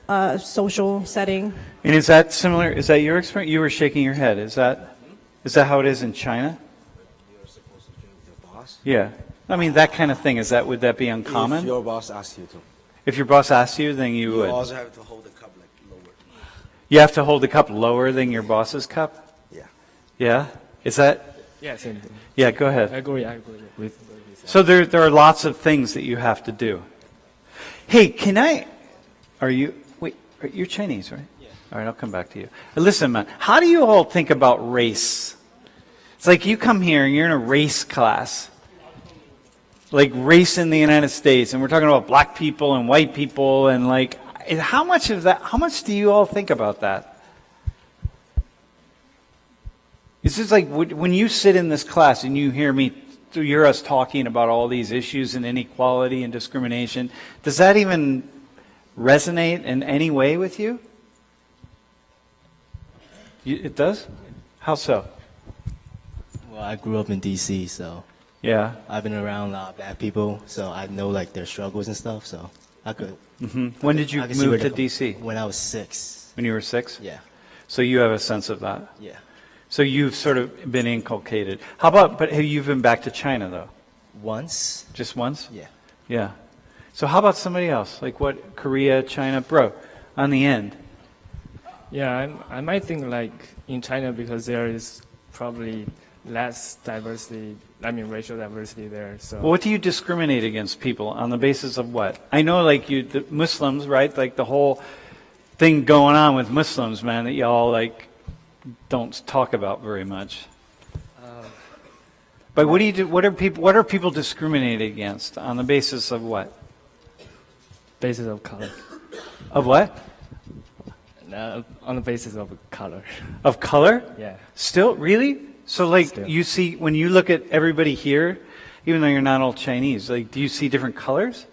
a social setting. And is that similar? Is that your experience? You were shaking your head. Is that how it is in China? Yeah. I mean, that kind of thing, would that be uncommon? If your boss asks you to. If your boss asks you, then you would. You also have to hold the cup like lower. You have to hold the cup lower than your boss's cup? Yeah. Yeah? Is that? Yeah, same thing. Yeah, go ahead. I agree with So there are lots of things that you have to do. Hey, you're Chinese, right? Yeah. All right, I'll come back to you. Listen, man, how do you all think about race? It's like you come here and you're in a race class. Like race in the United States, and we're talking about black people and white people, and like, how much do you all think about that? It's just like when you sit in this class and you hear us talking about all these issues and inequality and discrimination, does that even resonate in any way with you? It does? How so? Well, I grew up in D.C., so yeah, I've been around a lot of bad people, so I know like their struggles and stuff. So I could. Mm-hmm. When did you move to D.C.? When I was 6. When you were 6? Yeah. So you have a sense of that? Yeah. So you've sort of been inculcated. But have you been back to China though? Once. Just once? Yeah. Yeah. So how about somebody else? Like what? Korea, China, bro? On the end. Yeah, I might think like in China because there is probably less diversity. I mean, racial diversity there. So. Well, what do you discriminate against people on the basis of what? I know, like the Muslims, right? Like the whole thing going on with Muslims, man, that y'all like don't talk about very much. But what do you do? What are people discriminated against on the basis of what? Basis of color. Of what? On the basis of color. Of color? Yeah. Still, really? So, like, you see, when you look at everybody here, even though you're not all Chinese, like, do you see different colors?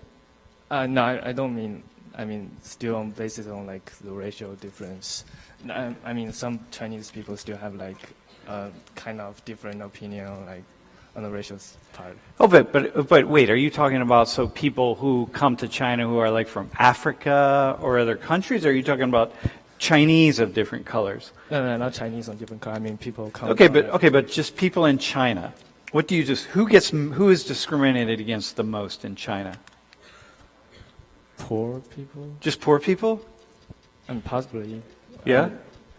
No, I don't mean. I mean, still on basis on like the racial difference. I mean, some Chinese people still have like kind of different opinion like on the racial part. Oh, but wait, are you talking about so people who come to China who are like from Africa or other countries? Or are you talking about Chinese of different colors? No, not Chinese on different color. I mean, people come. Okay, but just people in China. What do you who is discriminated against the most in China? Poor people. Just poor people? And possibly. Yeah,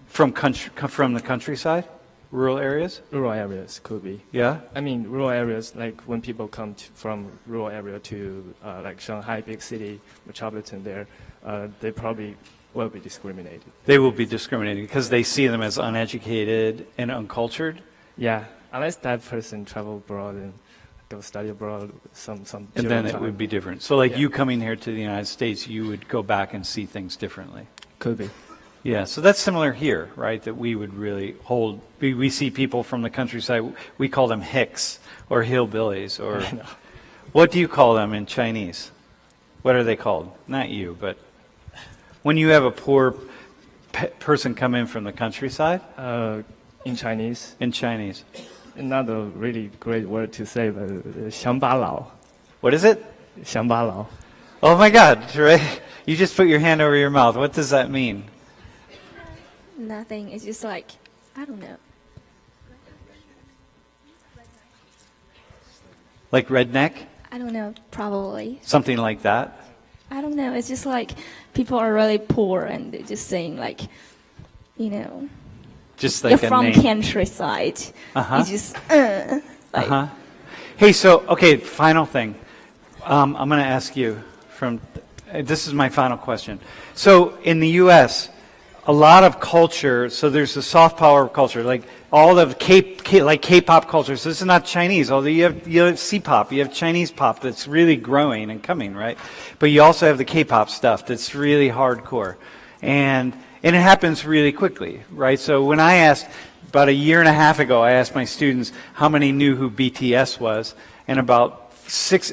from the countryside, rural areas. Rural areas could be. Yeah. I mean, rural areas like when people come from rural area to like Shanghai, big city, metropolitan there, they probably will be discriminated. They will be discriminated because they see them as uneducated and uncultured. Yeah, unless that person travel abroad and go study abroad, some. And then it would be different. So, like you coming here to the United States, you would go back and see things differently. Could be. Yeah, so that's similar here, right? That we would really hold. We see people from the countryside. We call them hicks or hillbillies, or what do you call them in Chinese? What are they called? Not you, but when you have a poor person come in from the countryside. In Chinese. In Chinese. Not a really great word to say, but 乡巴佬. What is it? 乡巴佬. Oh my God, right? You just put your hand over your mouth. What does that mean? Nothing. It's just like, I don't know. Like redneck? I don't know, probably. Something like that? I don't know. It's just like people are really poor and they're just saying like, you know, just like you're a from name. countryside. Uh-huh. You just, like, Uh-huh. Hey, so, okay, final thing. I'm going to ask you this is my final question. So in the U.S., a lot of culture, so there's the soft power culture, like all of K-pop culture. So this is not Chinese, although you have C-pop, you have Chinese pop that's really growing and coming, right? But you also have the K-pop stuff that's really hardcore. And it happens really quickly, right? So when I asked, about a year and a half ago, I asked my students how many knew who BTS was, and about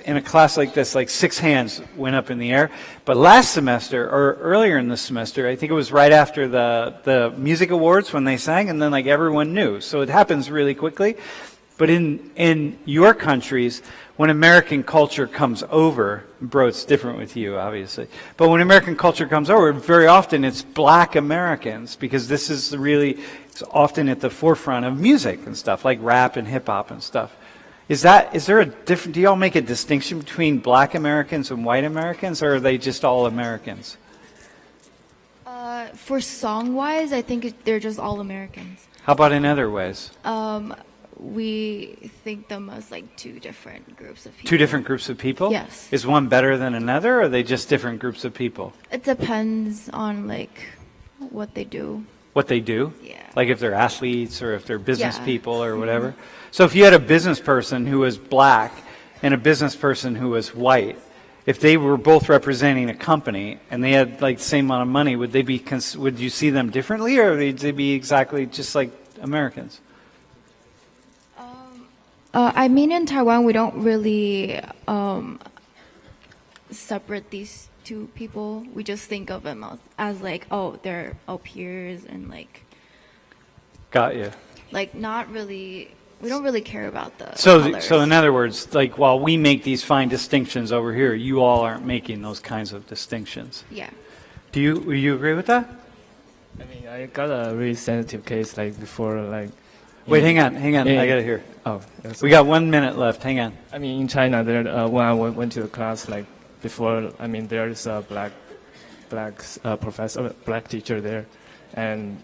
in a class like this, like 6 hands went up in the air. But last semester, or earlier in the semester, I think it was right after the music awards when they sang, and then like everyone knew. So it happens really quickly. But in your countries, when American culture comes over, bro, it's different with you, obviously. But when American culture comes over, very often it's black Americans, because this is really it's often at the forefront of music and stuff, like rap and hip hop and stuff. Is there a different, do y'all make a distinction between black Americans and white Americans, or are they just all Americans? For song-wise, I think they're just all Americans. How about in other ways? We think them as like two different groups of people. Two different groups of people? Yes. Is one better than another, or are they just different groups of people? It depends on like what they do. What they do? Yeah. Like if they're athletes or if they're business Yeah. people or whatever? So if you had a business person who was black and a business person who was white, if they were both representing a company and they had like the same amount of money, would you see them differently, or would they be exactly just like Americans? I mean, in Taiwan, we don't really separate these two people. We just think of them as like, oh, they're our peers, and like, Got you. like not really. We don't really care about the So colors. in other words, like while we make these fine distinctions over here, you all aren't making those kinds of distinctions. Yeah. Do you agree with that? I mean, I got a really sensitive case like before, like. Wait, hang on. I got it here. Oh, we got 1 minute left. Hang on. I mean, in China, there when I went to the class, like before, I mean, there's a black professor, black teacher there, and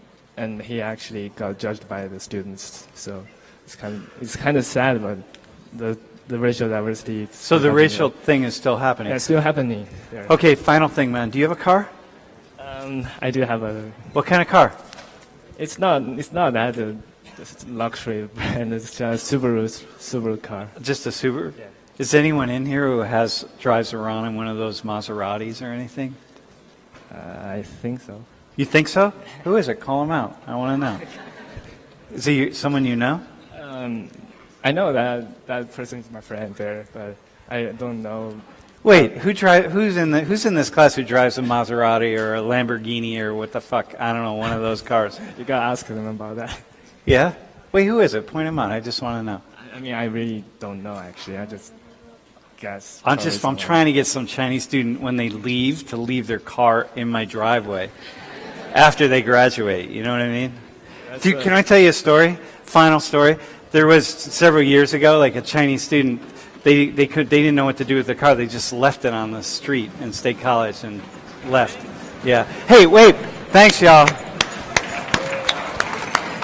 he actually got judged by the students. So it's kind of sad, but the racial diversity. So the racial thing is still happening. Yeah, it's still happening. There. Okay, final thing, man. Do you have a car? I do have a. What kind of car? It's not that just luxury brand. It's just a Subaru car. Just a Subaru? Yeah. Is anyone in here who drives around in one of those Maseratis or anything? I think so. You think so? Who is it? Call him out. I want to know. Is he someone you know? I know that person is my friend there, but I don't know Wait, who's in this class who drives a Maserati or a Lamborghini or what the fuck? I don't know, one of those cars. You gotta ask them about that. Yeah? Wait, who is it? Point him out. I just want to know. I mean, I really don't know actually. I just guess. I'm trying to get some Chinese student when they leave to leave their car in my driveway after they graduate. You know what I mean? Dude, can I tell you a story? Final story. There was several years ago, like a Chinese student. They didn't know what to do with their car. They just left it on the street in State College and left. Yeah. Hey, wait. Thanks, y'all.